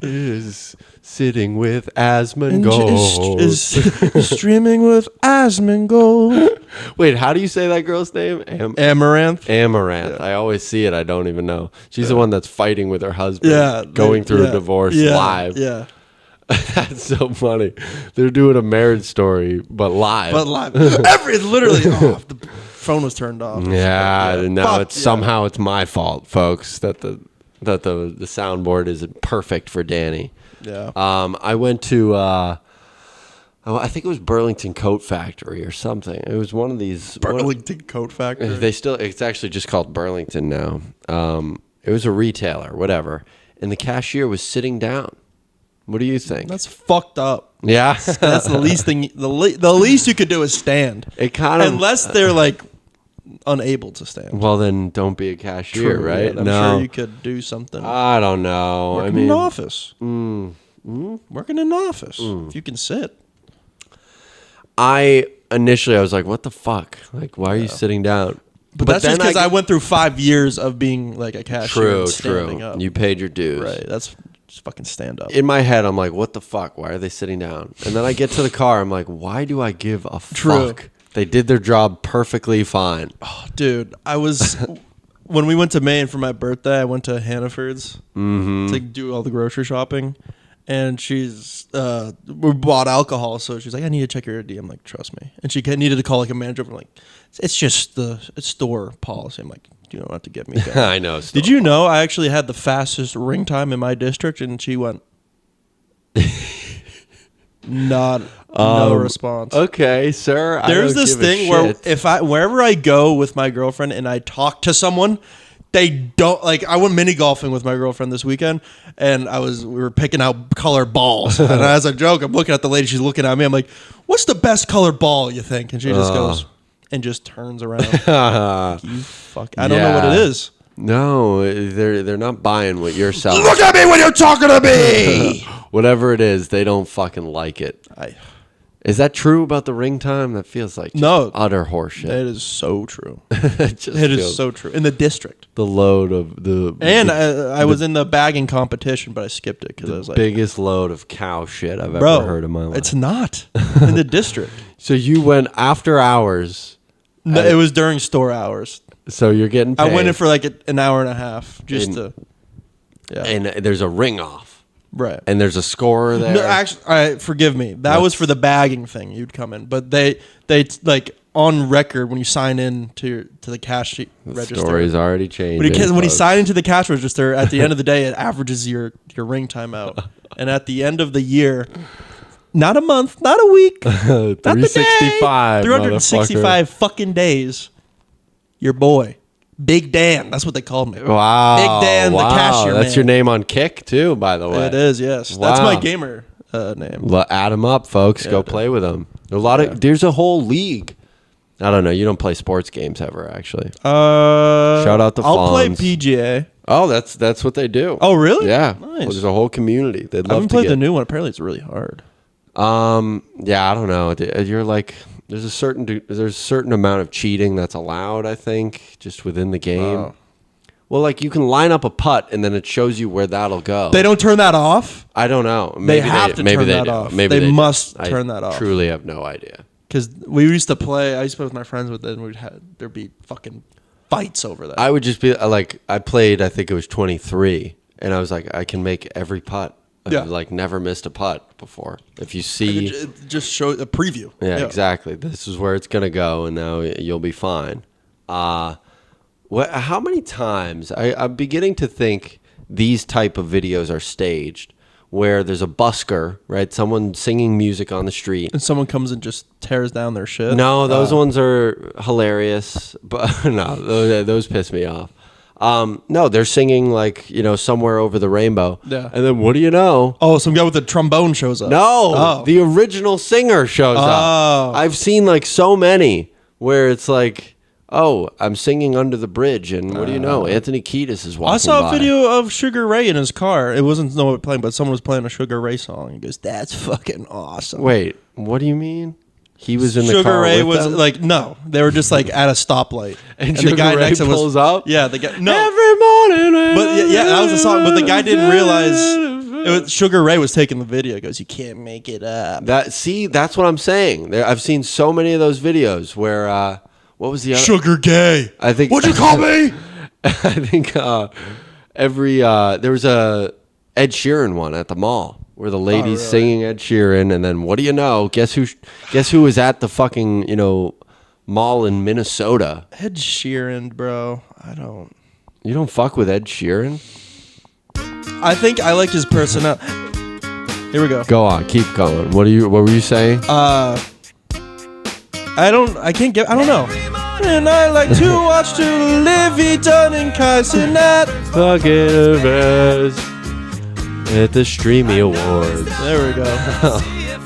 is sitting with And Asmongold. is streaming with Asmongold. Wait, how do you say that girl's name? Amaranth. Amaranth. I always see it. I don't even know. She's the one that's fighting with her husband. Yeah. Going through yeah, a divorce yeah, live. Yeah. That's so funny. They're doing a marriage story, but live. But live. Literally, the phone was turned off. Yeah, and now Fuck it's yeah. somehow it's my fault, folks, that the soundboard isn't perfect for Danny. Yeah. I went to I think it was Burlington Coat Factory or something. It was one of these Burlington Coat Factory. it's actually just called Burlington now. It was a retailer, whatever, and the cashier was sitting down. What do you think? That's fucked up. Yeah, That's the least thing. The least you could do is stand. it kind of Unless they're like unable to stand. Well, then don't be a cashier, True, right? but I'm sure you could do something. I don't know. Working I mean, in an office. Working in an office. If you can sit. I was like, "What the fuck? Like, why are you sitting down?" But that's just then because I went through 5 years of being like a cashier True, and standing true. up. You paid your dues. Right. That's just fucking stand up. In my head, I'm like, "What the fuck? Why are they sitting down?" And then I get to the car. I'm like, "Why do I give a True. fuck?" They did their job perfectly fine. Dude, I was when we went to Maine for my birthday, I went to Hannaford's to do all the grocery shopping. And she's we bought alcohol, so she's like, I need to check your ID. I'm like, trust me. And she needed to call like a manager. I'm like, it's just it's store policy. I'm like, you don't have to get me that. I know. Did you know I actually had the fastest ring time in my district? And she went, no response. Okay, sir. I There's don't this give a thing where shit. wherever I go with my girlfriend and I talk to someone, they don't like. I went mini golfing with my girlfriend this weekend, and we were picking out colored balls. And as a joke, I'm looking at the lady. She's looking at me. I'm like, "What's the best colored ball you think?" And she just goes and just turns around. You fuck! I don't know what it is. No, they're not buying what you're selling. Look at me when you're talking to me. Whatever it is, they don't fucking like it. Is that true about the ring time? That feels like just No. utter horseshit. It is so true. It just It is feels so true in the district. the load of the And the I was in the bagging competition, but I skipped it because I was like, biggest load of cow shit I've "Bro, ever heard in my life. it's not in the district." So you went after hours. No, it was during store hours. So you're getting paid. I went in for like an hour and a half just And- to. Yeah. and there's a ring off. Right. And there's a scorer there. No, actually, all right, forgive me. That was for the bagging thing. You'd come in, but they like on record when you sign in to the cash register. Story's already changed. When you sign into the cash register, at the end of the day, it averages your ring time out, and at the end of the year, not a month, not a week, not the day, 365, 365 fucking days. Your boy, Big Dan. That's what they called me. Wow. Big Dan, the cashier That's man. your name on Kick, too, by the way. It is, yes. That's my Wow. gamer name. Add them up, folks. Go play with them. There's a whole league. I don't know. You don't play sports games ever, actually. Shout out to I'll play Fonz. PGA. Oh, that's what they do. Oh, really? Yeah. Nice. Well, there's a whole community. They'd I love haven't to played get. the new one. Apparently, it's really hard. Yeah, I don't know. You're like, there's a certain amount of cheating that's allowed, I think, just within the game. Wow. Well, like you can line up a putt and then it shows you where that'll go. They don't turn that off I don't know. They have to maybe turn they that do. off. Maybe They do. must I turn that off. Truly have no idea. because we used to play. I used to play with my friends with it, and there'd be fucking fights over that. I would just be like, I played, I think it was 23, and I was like, I can make every putt. I've Yeah. like never missed a putt before. If you see, it just show a preview. yeah, exactly. This is where it's gonna go, and now you'll be fine. How many times I'm beginning to think these type of videos are staged, where there's a busker, right? Someone singing music on the street. And someone comes and just tears down their shit. No, those ones are hilarious, but no, those piss me off. No, they're singing like, Somewhere Over the Rainbow. Yeah. And then what do you know? Oh, some guy with a trombone shows up. No, the original singer shows up. I've seen like so many where it's like, oh, I'm singing Under the Bridge, and what do you know? Anthony Kiedis is walking I saw by. a video of Sugar Ray in his car. It wasn't no one playing, but someone was playing a Sugar Ray song. He goes, "That's fucking awesome." Wait, what do you mean? He was in the Sugar car Ray with was them? like, no, they were just like at a stoplight, And Sugar Ray to him was- pulls up? Yeah, the guy. No, Every morning. but yeah, that was the song. But the guy didn't realize it was Sugar Ray was taking the video. He goes, "You can't make it up." That's what I'm saying. I've seen so many of those videos where what was the other? Sugar Gay. I think. What'd you call me? I think there was a Ed Sheeran one at the mall where the lady's singing Ed Sheeran, and then what do you know? Guess who was at the fucking mall in Minnesota? Ed Sheeran, bro. You don't fuck with Ed Sheeran? I think I like his personality. Here we go. Go on, keep going. What were you saying? I don't know. And I like to watch to Livy Dunn and Kai Cenat. Fucking best at the Streamy Awards. There we go.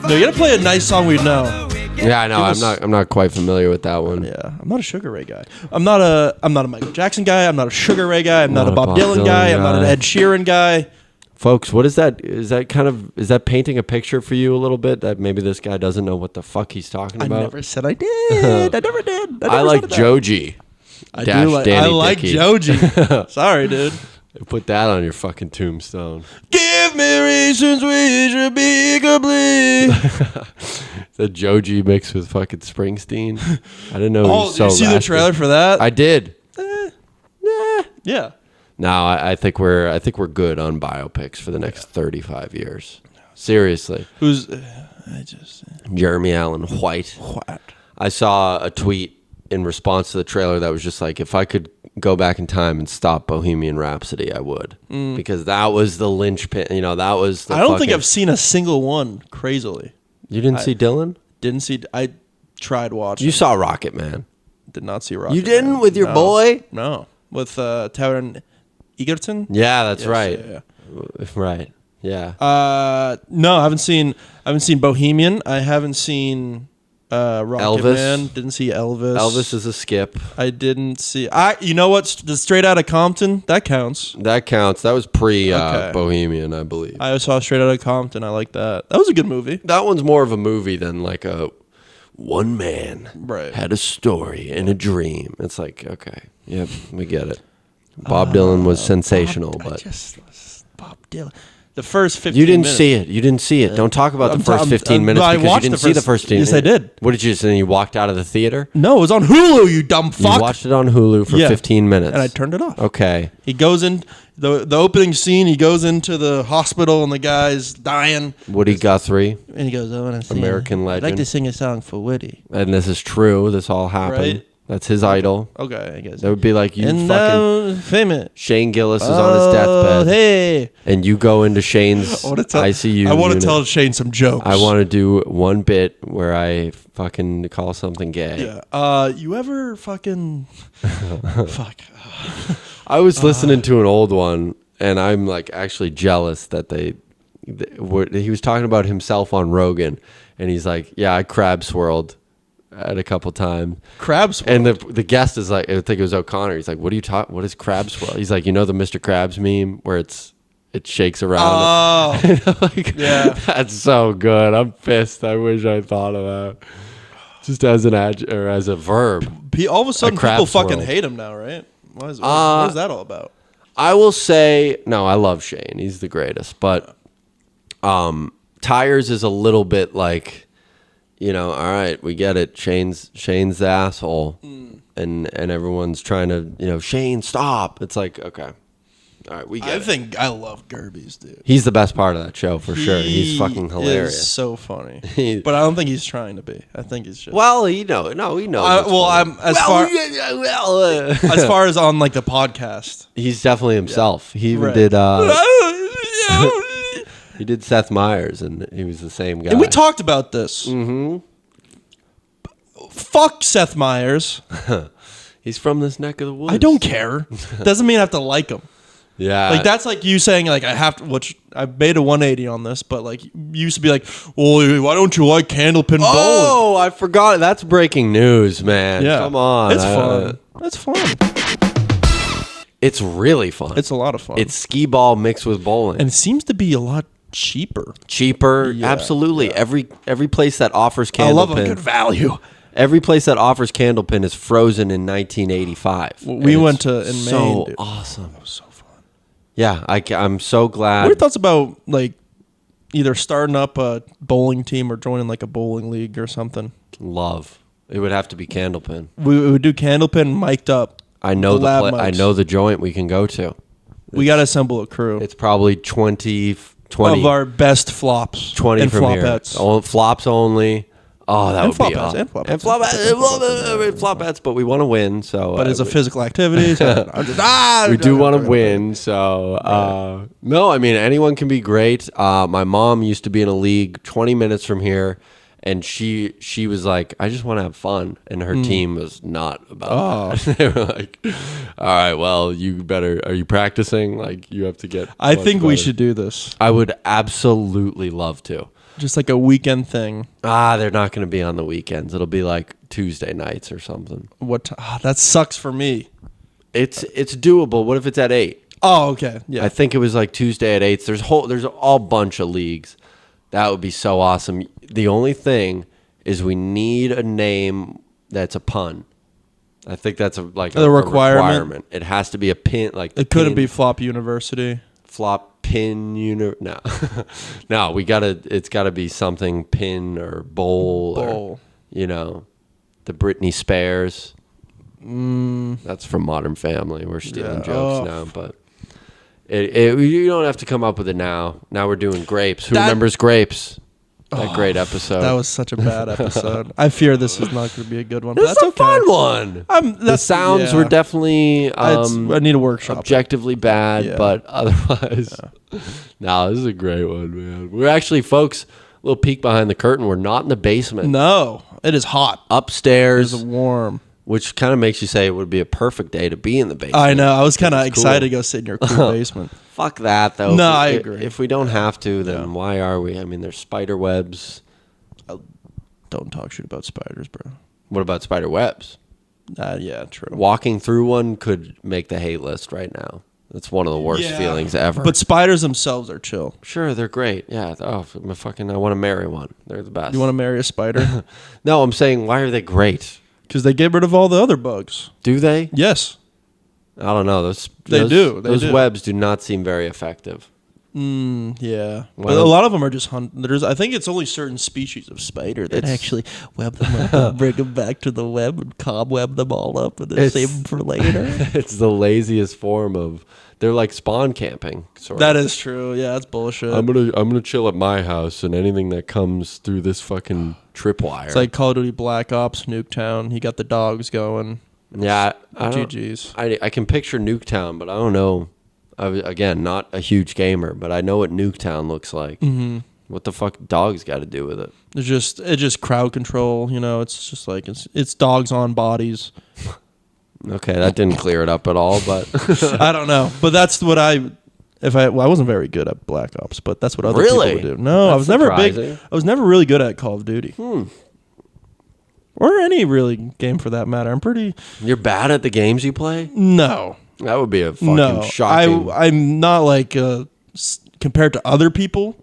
No, you gotta play a nice song we know. Yeah, I know. us- I'm not quite familiar with that one. Yeah, I'm not a Sugar Ray guy. I'm not a Michael Jackson guy. I'm not a Sugar Ray guy. I'm not a Bob Dylan guy. I'm not an Ed Sheeran guy. Folks, what is that? Is that painting a picture for you a little bit that maybe this guy doesn't know what the fuck he's talking I about? never said I did. I never did. I like Joji. I do like. I like Joji. Sorry, dude. Put that on your fucking tombstone. Give me reasons we should be complete. The Joji mixed with fucking Springsteen. I didn't know he Oh, was did so you see the raspy. trailer for that? I did. Yeah. No, I think we're good on biopics for the next 35 years. Seriously. Who's? I just Jeremy Allen White. what? I saw a tweet in response to the trailer that was just like, if I could go back in time and stop Bohemian Rhapsody, I would. Because that was the linchpin. That was the I don't think fucking- I've seen a single one. Crazily, You didn't see Dylan? didn't see. I tried watching. You saw Rocket Man. Did not see Rocket. You didn't Man. with your No. boy? No, with Taron Egerton. Yeah, that's Yes, right. yeah. Right. Yeah. No, I haven't seen Bohemian. I haven't seen Rocket Elvis. Man. Didn't see Elvis. Elvis is a skip. I didn't see. You know what? The Straight Outta Compton, that counts. That counts. That was pre Okay. Bohemian, I believe. I saw Straight Outta Compton. I like that. That was a good movie. That one's more of a movie than like a one man Right. had a story and a dream. It's like, okay, yep, we get it. Bob Dylan was sensational, but Bob Dylan. The first 15 you didn't minutes. see it. You didn't see it. Don't talk about the first 15 minutes I because you watched didn't the see the first- first 15 Yes, I did. What did you say? You walked out of the theater? No, it was on Hulu, you dumb fuck. You watched it on Hulu for Yeah. 15 minutes. And I turned it off. Okay. He goes in, the opening scene, he goes into the hospital and the guy's dying. Woody Guthrie, And he goes, I want to sing. American I'd like legend. to sing a song for Woody. and this is true. This all happened. Right. That's his idol. Okay, I guess. That would be like you and fucking famous. Shane Gillis is on his deathbed, Hey. and you go into Shane's I want to tell ICU. I want to unit. tell Shane some jokes. I want to do one bit where I fucking call something gay. Yeah. You ever fucking fuck. I was listening to an old one, and I'm like actually jealous that he was talking about himself on Rogan, and he's like, "Yeah, I crab swirled at a couple times." Crabs. And the guest is like, I think it was O'Connor. He's like, "What are you talking? What is crab swirl?" He's like, "You know the Mr. Krabs meme where it shakes around." Oh. Like, Yeah. that's so good. I'm pissed. I wish I thought of that. Just as an or as a verb. All of a sudden, crab people fucking swirl. hate him now, right? What is that all about? I will say, no, I love Shane. He's the greatest. But Tires is a little bit like, all right, we get it. Shane's the asshole. And everyone's trying to, Shane, stop. It's like, okay. All right, we get it. I think I love Gerbies, dude. He's the best part of that show for sure. He's fucking He hilarious. is so funny. But I don't think he's trying to be. I think he's just. Well, he knows. He knows. well, I'm as far well, as far as on like the podcast. he's definitely himself. He even Right. did. He did Seth Meyers, and he was the same guy. And we talked about this. Mm-hmm. Fuck Seth Meyers. He's from this neck of the woods. I don't care. Doesn't mean I have to like him. Yeah. Like that's like you saying like I have to. Which I made a 180 on this, but like you used to be like, well, why don't you like Candlepin bowling? Oh, I forgot. That's breaking news, man. Yeah, Come on. It's fun. It's fun. It's really fun. It's a lot of fun. It's skee ball mixed with bowling. and it seems to be a lot cheaper. Cheaper, Yeah, absolutely. yeah. Every place that offers I love a Candlepin, good value. every place that offers Candlepin is frozen in 1985. We And went it's to in Maine. so Dude. awesome. It was so fun. Yeah, I'm so What are glad. your thoughts about like either starting up a bowling team or joining like a bowling league or something? Love. It would have to be Candlepin. We would do Candlepin mic'd up. I know The lab I mics. know the joint we can go to. We got to assemble a crew It's probably 20 of our best flops 20 and from flopettes. here. Flops only. Oh, that And would be flopettes, awesome. and flopettes. And flopettes, but we want to win, so But it's a physical activity. So I'm just, we do want to win, so no, I mean anyone can be great. My mom used to be in a league 20 minutes from here, and she was like, I just want to have fun, and her team was not about that. They were like, all right, well, you better. Are you practicing? Like you have to get. I much think we better. should do this. I would absolutely love to. Just like a weekend thing. They're not going to be on the weekends. It'll be like Tuesday nights or something. That sucks for me. It's doable. What if it's at 8? Oh, okay. Yeah. I think it was like Tuesday at 8. There's all bunch of leagues. That would be so awesome. The only thing is we need a name that's a pun. I think that's a requirement? It has to be a pin. Like It couldn't be Flop University. flop pin. No, no. It's gotta be something pin or bowl. Bowl. Or, the Britney Spears. That's from Modern Family. We're stealing Yeah. jokes now, but you don't have to come up with it now. Now we're doing grapes. Who remembers grapes? That great episode. That was such a bad episode. I fear this is not going to be a good one. But That's that's a okay. fun one. The That's- sounds yeah. were definitely I need a workshop. objectively bad, Yeah. but otherwise, no, this is a great one, man. We're actually, folks, a little peek behind the curtain. We're not in the basement. No, it is hot. Upstairs, It's warm. which kind of makes you say it would be a perfect day to be in the basement. I know. I was kind of It's excited cool. to go sit in your cool basement. Fuck that, though. No, If- I agree. If we don't have to, then why are we? I mean, there's spider webs. Don't talk shit about spiders, bro. What about spider webs? Yeah, true. Walking through one could make the hate list right now. That's one of the worst Yeah. feelings ever. But spiders themselves are chill. sure, they're great. Yeah. Oh, I want to marry one. They're the best. You want to marry a spider? No, I'm saying, why are they great? Because they get rid of all the other bugs. Do they? Yes. I don't know. They do. They those do. webs do not seem very effective. Yeah. But Well- a lot of them are just hunters. I think it's only certain species of spider that actually web them up and bring them back to the web and cobweb them all up and then It's- save them for later. It's the laziest form of. They're like spawn camping. Sort That of. is true. Yeah, that's bullshit. I'm gonna chill at my house, and anything that comes through this fucking tripwire. It's like Call of Duty Black Ops, Nuketown. He got the dogs going. yeah, I don't- GG's. I can picture Nuketown, but I don't know. Again, not a huge gamer, but I know what Nuketown looks like. Mm-hmm. What the fuck dogs got to do with it? It's just crowd control. It's just like it's dogs on bodies. Okay, that didn't clear it up at all, but I don't know, but that's what I wasn't very good at Black Ops, but that's what other Really? people would do. No, I That's was never surprising. I was never really good at Call of Duty. Or any really game for that matter. I'm pretty you're bad at the games you play? no. That would be a fucking No. shocking. I'm not like compared to other people.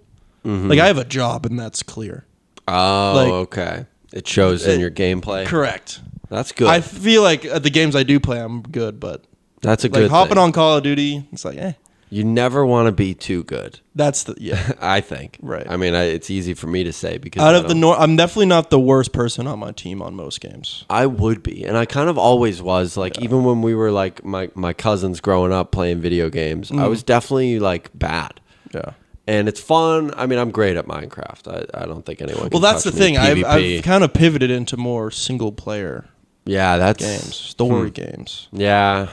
Mm-hmm. Like I have a job and that's clear. oh, like- okay. It shows in your gameplay. Correct. That's good. I feel like at the games I do play I'm good, but That's a like good hopping thing. on Call of Duty, it's like You never want to be too good. that's the yeah. I think. Right. I mean, it's easy for me to say because Out I of the don't- I'm definitely not the worst person on my team on most games. I would be, and I kind of always was. Like even when we were like my cousins growing up playing video games, I was definitely like bad. Yeah. And it's fun. I mean, I'm great at Minecraft. I don't think anyone. Well, can that's the touch me thing. at I've PvP. kind of pivoted into more single player yeah, that's games, story games. Yeah,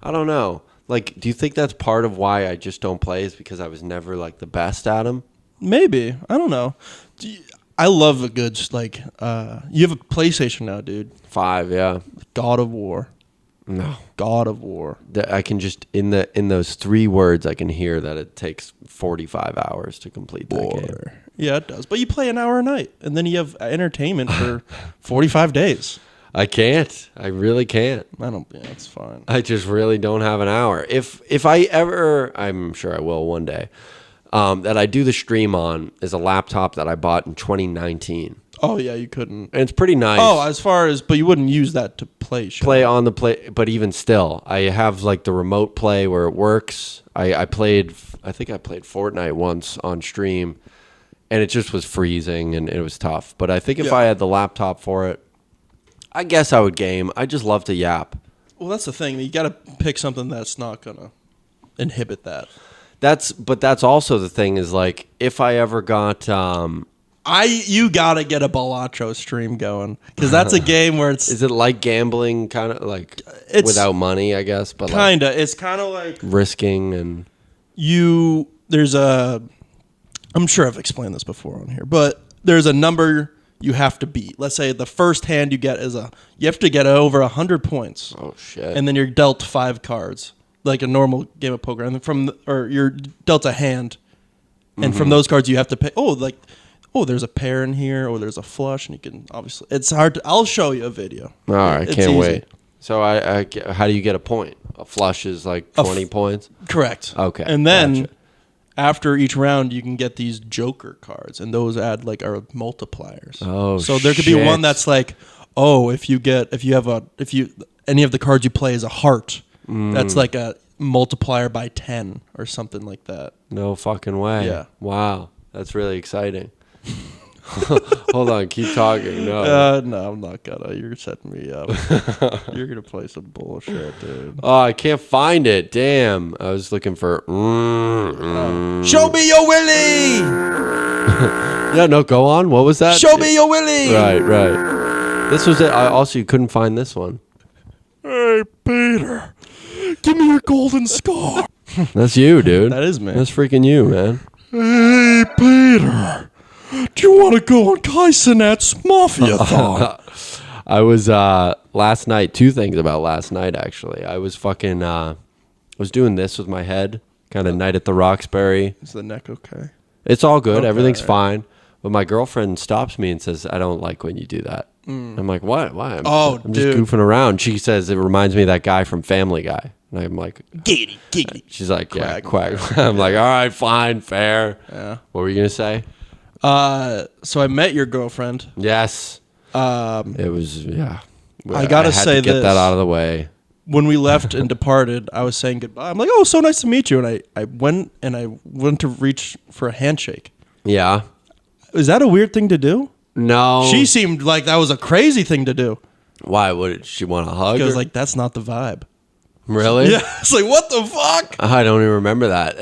I don't know. Like, do you think that's part of why I just don't play? Is because I was never like the best at them? Maybe I don't know. I love a good like. You have a PlayStation now, dude. 5, yeah. God of War. No. God of War. I can just in those 3 words I can hear that it takes 45 hours to complete that game. Yeah, it does. But you play an hour a night, and then you have entertainment for 45 days. I can't. I really can't. I don't. Yeah, it's fine. I just really don't have an hour. If I ever, I'm sure I will one day, that I do the stream on is a laptop that I bought in 2019. Oh yeah, you couldn't. And it's pretty nice. Oh, as far as, but you wouldn't use that to play. Play on the play, but even still, I have like the remote play where it works. I think I played Fortnite once on stream, and it just was freezing and it was tough. But I think if I had the laptop for it, I guess I would game. I just love to yap. Well, that's the thing. You got to pick something that's not gonna inhibit that. But that's also the thing is like if I ever got You gotta get a Balatro stream going because that's a game where it's is it like gambling kind of like It's without money I guess but kinda. It's kind of like risking and I'm sure I've explained this before on here, but there's a number you have to beat. Let's say the first hand you get you have to get over 100 points. oh shit And then you're dealt 5 cards, like a normal game of poker. And then you're dealt a hand, and from those cards you have to pay. There's a pair in here, or there's a flush, and you can obviously. It's hard. I'll show you a video. all right It's can't easy. wait so I how do you get a point? A flush is like 20 points. Correct. Okay, And then gotcha. after each round, you can get these Joker cards, and those are multipliers. Oh, so there could be shit. one that's like, if any of the cards you play is a heart, that's like a multiplier by 10 or something like that. No fucking way. Yeah. Wow, that's really exciting. Hold on, keep talking. No. No, I'm not gonna. You're setting me up. You're gonna play some bullshit, dude. Oh, I can't find it. Damn. I was looking for. Show me your willy. Yeah, no, go on. What was that? Show me your willy. Right. This was it. Also, you couldn't find this one. Hey, Peter, give me your golden scar. That's you, dude. That is me. That's freaking you, man. Hey, Peter, do you want to go on Kaisenet's Mafia-thon? I was last night. 2 things about last night, actually. I was fucking. Was doing this with my head, kind of night at the Roxbury. Is the neck okay? It's all good. Okay, Everything's right. fine. But my girlfriend stops me and says, "I don't like when you do that." I'm like, "What? Why?" I'm just dude. goofing around. She says it reminds me of that guy from Family Guy. And I'm like, Giggity. she's like, yeah, Quack. quack. I'm like, all right, fine, fair. Yeah. What were you gonna say? So I met your girlfriend. Yes. It was yeah. I gotta had say to get this. that out of the way. When we left and departed, I was saying goodbye. I'm like, oh, so nice to meet you. And I went to reach for a handshake. Yeah. Is that a weird thing to do? No. She seemed like that was a crazy thing to do. Why would she want a hug? Because or- like that's not the vibe. really? Yeah, it's like what the fuck. I don't even remember that.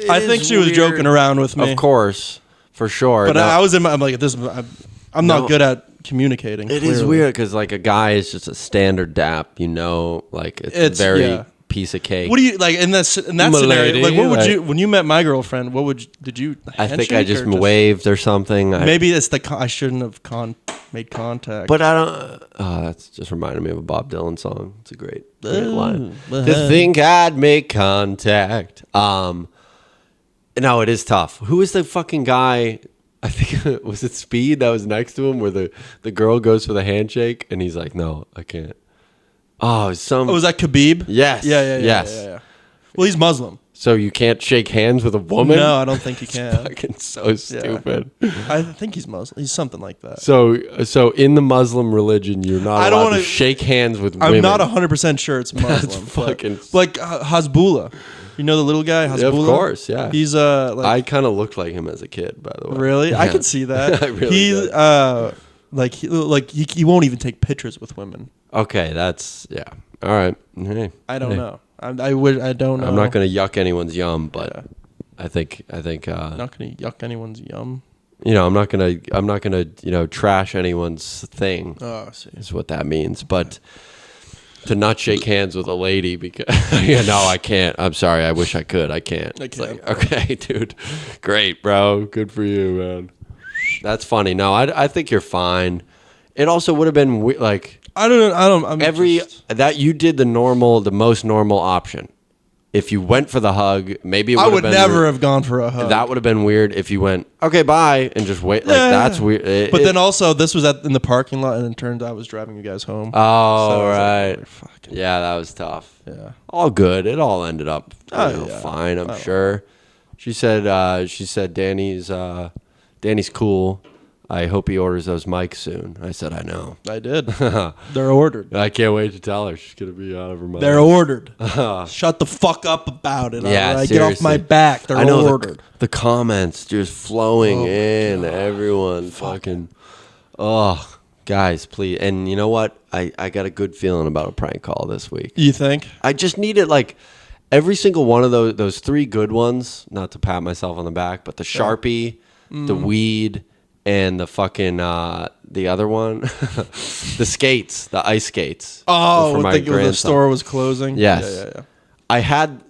I think she was joking around with me. Of course, for sure. But No, I was I'm like this. I'm No. not good at communicating. It is clearly. weird because like a guy is just a standard dap, like it's very yeah. piece of cake. What do you like in that My scenario? lady, Like, what would like- you when you met my girlfriend? What would did you? I think I handshake just or waved or something. Maybe it's I shouldn't have made contact. But I don't. Oh, that's just reminded me of a Bob Dylan song. It's a great line. uh-huh. To think I'd make contact. No, it is tough. Who is the fucking guy? I think was it Speed that was next to him, where the girl goes for the handshake and he's like, "No, I can't." Oh, was that Khabib? Yes. Yeah. Yes. Yeah. Well, he's Muslim. So you can't shake hands with a woman? No, I don't think you can. Fucking so stupid. I think he's Muslim. He's something like that. So in the Muslim religion, you're not I don't allowed to wanna- shake hands with women. I'm not 100% sure it's Muslim. but- fucking- like Hasbullah. You know the little guy, Hasbullah? Yeah, of course, yeah. He's I kind of looked like him as a kid, by the way. really? I Yeah. can see that. I really he did. he won't even take pictures with women. Okay, that's yeah. All right. Hey, I don't hey. know. I don't know. I'm not going to yuck anyone's yum, but Yeah. I think I'm not gonna yuck anyone's yum. I'm not gonna trash anyone's thing. Oh, I see. Is what that means, but. To not shake hands with a lady because no, I can't. I'm sorry. I wish I could. I can't. I It's can't. like, okay, dude. Great, bro. Good for you, man. That's funny. No, I think you're fine. It also would have been like I don't. I'm that you did the most normal option. If you went for the hug, maybe it I would would have been never weird. have gone for a hug. That would have been weird if you went, okay, bye, and just wait. Like, that's weird. But then also, this was in the parking lot, and it turned out I was driving you guys home. Oh, So I was like, right. "Oh, fuck." Yeah, that was tough. Yeah. All good. It all ended up Oh, yeah. fine, I'm sure. She said Danny's cool. I hope he orders those mics soon. I said, I know. I did. They're ordered. I can't wait to tell her. She's going to be out of her mind. They're ordered. Shut the fuck up about it. Yeah, all right? Get off seriously. my back. They're I know ordered. the comments just flowing Oh, my in. God. Everyone fucking. Oh, guys, please. And you know what? I got a good feeling about a prank call this week. You think? I just needed like every single one of those three good ones. Not to pat myself on the back, but the Sharpie, the weed, and the fucking the other one, the skates, the ice skates. Oh, for my the grandson. store was closing. Yes. Yeah. I had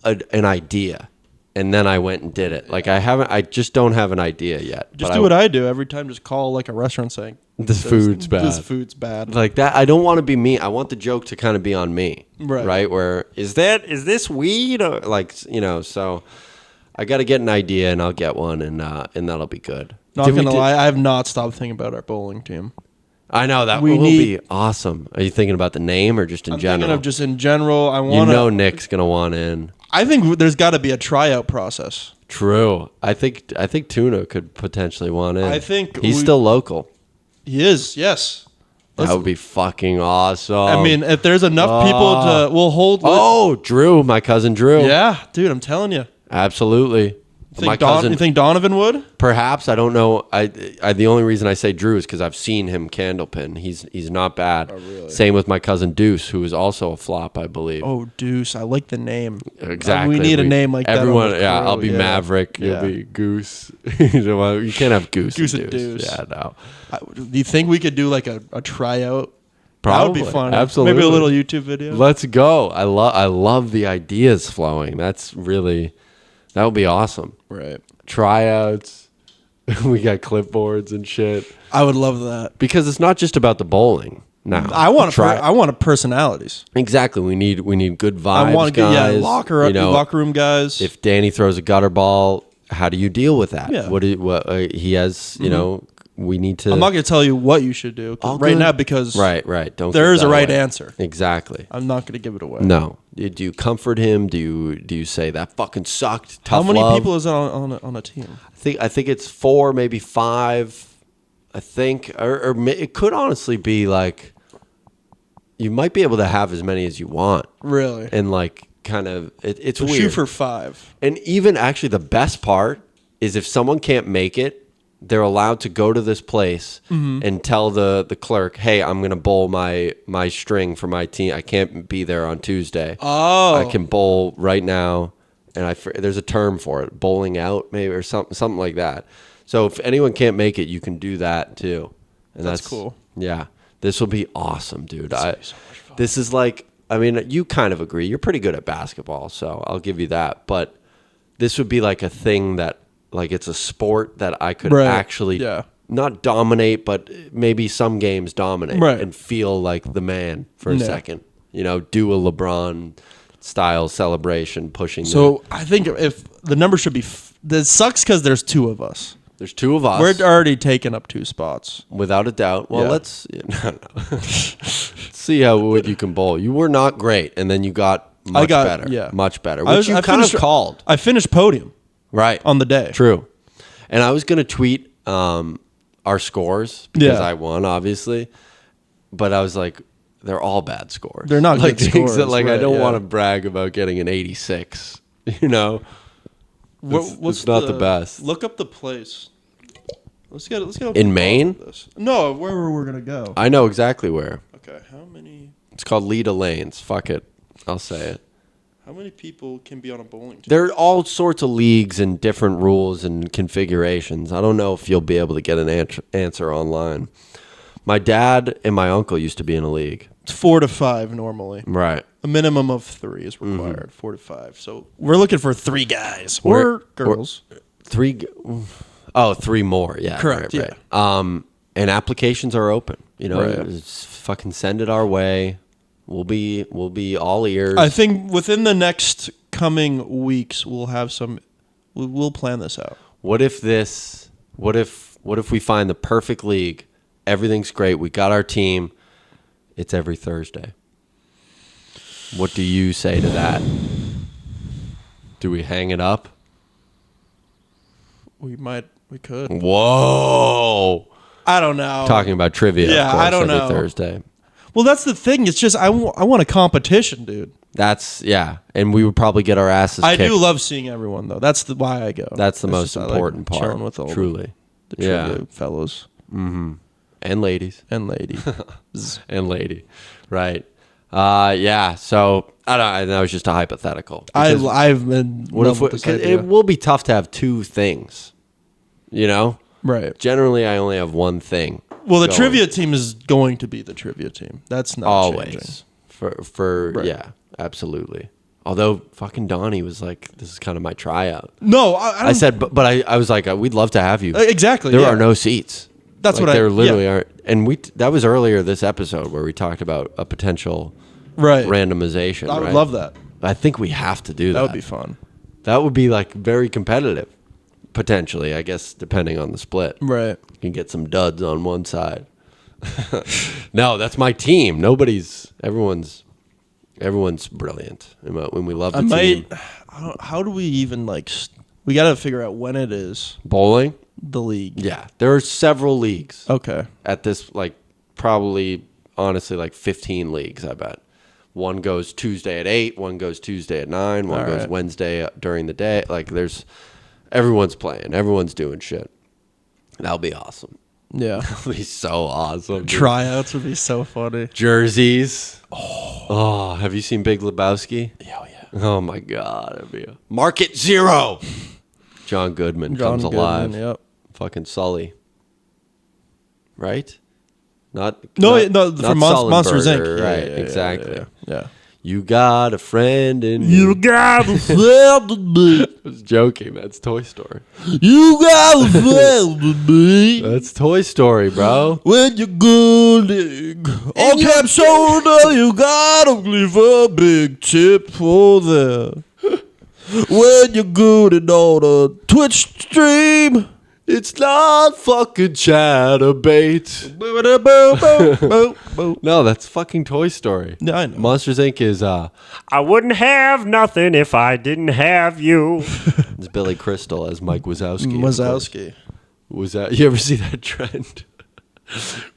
an idea, and then I went and did it. Like I just don't have an idea yet. Just but do what I do every time. Just call like a restaurant saying This food's bad. This food's bad. Like that. I don't want to be me. I want the joke to kind of be on me. Right. Right. Where is this weed? Or like, so I got to get an idea, and I'll get one, and that'll be good. Not gonna lie, I have not stopped thinking about our bowling team. I know that We will need- be awesome. Are you thinking about the name or just in I'm general? thinking of just in general. I you want to. know Nick's gonna want in. I think there's got to be a tryout process. True. I think Tuna could potentially want in. I think he's we- still local. He is. Yes. That would be fucking awesome. I mean, if there's enough people to, we'll hold. oh, Drew, my cousin Drew. Yeah, dude, I'm telling you. Absolutely. My cousin. You think Donovan would? Perhaps, I don't know. I the only reason I say Drew is because I've seen him candlepin. He's not bad. Oh, really? Same with my cousin Deuce, who is also a flop, I believe. Oh, Deuce, I like the name. Exactly. We need a name like everyone, that. yeah, I'll be Maverick. Yeah. You'll be Goose. You can't have Goose. Goose and and Deuce. Deuce. Yeah, no. Do you think we could do like a tryout? Probably. That would be fun. Absolutely. Maybe a little YouTube video. Let's go. I love the ideas flowing. That would be awesome. Right. Tryouts. We got clipboards and shit. I would love that. Because it's not just about the bowling. Now I want personalities. Exactly. We need good vibes. I want guys. locker room guys. If Danny throws a gutter ball, how do you deal with that? Yeah. What he has, we need to. I'm not going to tell you what you should do All right good. now because Right. Don't. there give is a that right away. answer. Exactly. I'm not going to give it away. No. Do you comfort him? Do you say that fucking sucked? How Tough many love? people is on a team? I think it's 4, maybe 5. I think, or it could honestly be like you might be able to have as many as you want, Really? and like kind of it's We'll weird. shoot for 5. And even actually, the best part is if someone can't make it, they're allowed to go to this place and tell the clerk, "Hey, I'm gonna bowl my string for my team. I can't be there on Tuesday. Oh. I can bowl right now." And there's a term for it, bowling out maybe, or something like that. So if anyone can't make it, you can do that too. And That's cool. Yeah, this will be awesome, dude. This is like, I mean, you kind of agree. You're pretty good at basketball, so I'll give you that. But this would be like a thing that, like, it's a sport that I could Right. actually not dominate, but maybe some games dominate Right. and feel like the man for a Yeah. second. Do a LeBron style celebration, pushing. So I think if the number should be, this sucks because there's 2 of us. There's 2 of us, We're already taking up 2 spots. without a doubt. Well, Yeah. let's see what you can bowl. You were not great, and then you got much better. yeah. Much better, I which you kind of finished- called. I finished podium Right. on the day. True. And I was going to tweet our scores because Yeah. I won, obviously. But I was like, they're all bad scores. They're not like good things that, scores, like, I right, don't yeah. want to brag about getting an 86. It's What's not the best. Look up the place. Let's get In Maine? No, where we're gonna go. I know exactly where. Okay, how many It's called Leda Lanes. Fuck it. I'll say it. people can be on a bowling team? There are all sorts of leagues and different rules and configurations. I don't know if you'll be able to get an answer online. My dad and my uncle used to be in a league. It's 4 to 5 normally. Right. A minimum of 3 is required. 4 to 5. So we're looking for 3 guys or We're- girls. 3 more. Yeah. Correct, Right. And applications are open. You know, Right. just fucking send it our way. We'll be all ears. I think within the next coming weeks, we'll have some. We'll plan this out. What if we find the perfect league? Everything's great. We got our team. It's every Thursday. What do you say to that? Do we hang it up? We could. Whoa. I don't know. Talking about trivia, Yeah, of course, I don't every know. Thursday. Well, that's the thing. It's just I want a competition, dude. And we would probably get our asses I kicked. do love seeing everyone though. That's why I go. That's the It's most just I like important part. Chilling with all truly. the trivia fellows And ladies. and lady. And lady. Right. Yeah. So I don't know. That was just a hypothetical. Because I've been. what if with this 'cause idea. it will be tough to have two things. You know? Right. Generally I only have one thing. Well, the going. trivia team is going to be the trivia team. That's not changing. Always. For Right. yeah, absolutely. Although fucking Donnie was like, this is kind of my tryout. No, I said, but I was like, we'd love to have you. exactly. There yeah. are no seats. That's Like, what there literally yeah. aren't. And that was earlier this episode where we talked about a potential right. randomization. I would right? love that. I think we have to do that. That would be fun. That would be like very competitive, potentially. I guess depending on the split, Right. you can get some duds on one side. No, that's my team. Everyone's brilliant. When we love the I team. might. How do we even we got to figure out when it is Bowling. the league. Yeah, there are several leagues. Okay. At this, like, probably honestly like 15 leagues, I bet. One goes Tuesday at 8, one goes Tuesday at 9, one All goes right. Wednesday during the day. Like, everyone's playing, everyone's doing shit. That'll be awesome. Yeah. That'll be so awesome. dude. Tryouts would be so funny. Jerseys. Oh, have you seen Big Lebowski? Oh yeah. Oh my God. It'd be Market Zero. John Goodman comes alive. Yep. Fucking Sully. Right? Not No, not from Monsters Inc. Sullenberger, Yeah, right, yeah, exactly. Yeah. You got a friend in me. got a friend in me. I was joking. That's Toy Story. You got a friend in me. That's Toy Story, bro. When you're good, on cap shoulder, you gotta leave a big tip for there. When you're good and on a Twitch stream. It's not fucking chatterbait. No, that's fucking Toy Story. Yeah, I know. Monsters Inc. is I wouldn't have nothing if I didn't have you. it's Billy Crystal as Mike Wazowski. Wazowski. Was that you ever see that trend?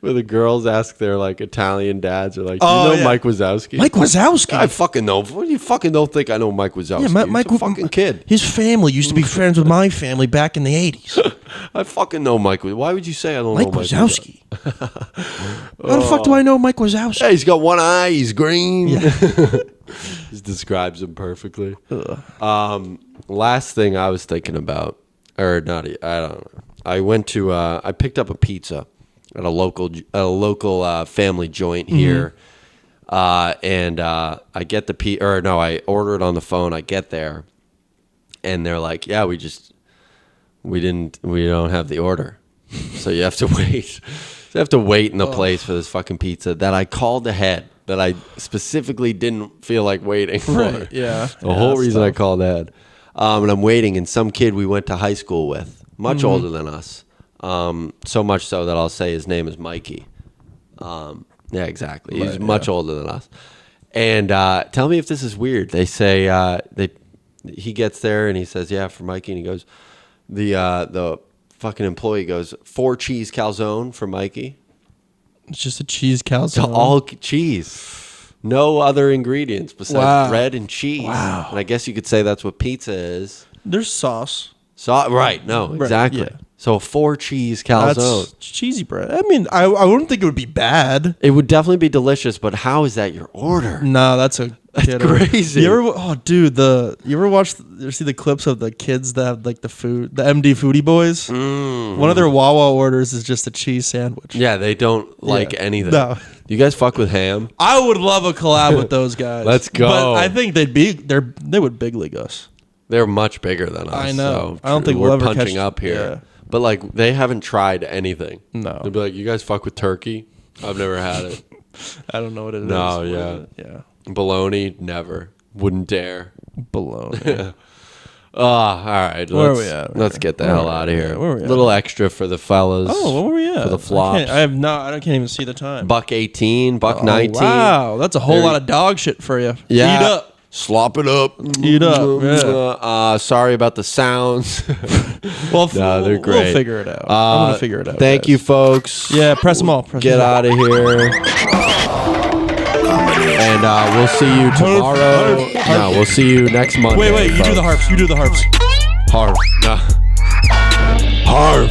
Where the girls ask their like Italian dads, are like, "Do you Oh, know yeah. Mike Wazowski?" Mike Wazowski. I fucking know. What do you fucking don't think I know Mike Wazowski? Yeah, He's a fucking kid. His family used to be friends with my family back in the 80s. I fucking know Mike. Why would you say I don't Mike know Mike Wazowski. How the fuck do I know Mike Wazowski? Hey, he's got one eye. He's green. This describes him perfectly. Last thing I was thinking about, or not, I don't know. I went to. I picked up a pizza at a local family joint here, and I get the I order it on the phone. I get there, and they're like, "Yeah, we don't have the order, so you have to wait." So you have to wait in the place for this fucking pizza that I called ahead, that I specifically didn't feel like waiting for. Right, yeah. The Yeah, whole that's reason I tough. called ahead. And I'm waiting, and some kid we went to high school with, much older than us. So much so that I'll say his name is Mikey. Yeah, exactly. He's much older than us. And tell me if this is weird. They say he gets there and he says, "Yeah, for Mikey," and he goes, the fucking employee goes, 4 cheese calzone for Mikey. It's just a cheese To calzone. all cheese. No other ingredients besides Wow. bread and cheese. Wow. And I guess you could say that's what pizza is. There's sauce. Right, no, exactly. yeah. So 4 cheese calzone. That's cheesy bread. I mean, I wouldn't think it would be bad. It would definitely be delicious, but how is that your order? No, that's crazy. You ever see the clips of the kids that have like the MD Foodie Boys? One of their Wawa orders is just a cheese sandwich. Yeah, they don't like Yeah. anything. No. You guys fuck with ham? I would love a collab with those guys. Let's go. But I think they would big league us. They're much bigger than us. I know. so I don't think we're we'll ever punching catch- up here. yeah. but like they haven't tried anything. No. They'll be like, you guys fuck with turkey? I've never had it. I don't know what it is. No, What yeah. is it? Yeah. Bologna, never. Wouldn't dare. Bologna. All right. Where are let's, we at? Let's get the Where hell are we out of at? here. Where are we at? Little extra for the fellas. Oh, what were we at? For the flops. I can't even see the time. Buck 18, buck Oh, 19. wow, that's a whole There- lot of dog shit for you. Yeah. Eat up. Slop it up. Eat up, yeah. Sorry about the sounds. Well, No, they're we'll great. figure it out. I'm gonna figure it out. Thank guys. you, folks. Yeah, press them all. Get out of here. And we'll see you tomorrow. No, we'll see you next Monday. Wait, you do the folks. harps. You do the harps. Harp. No. Harp.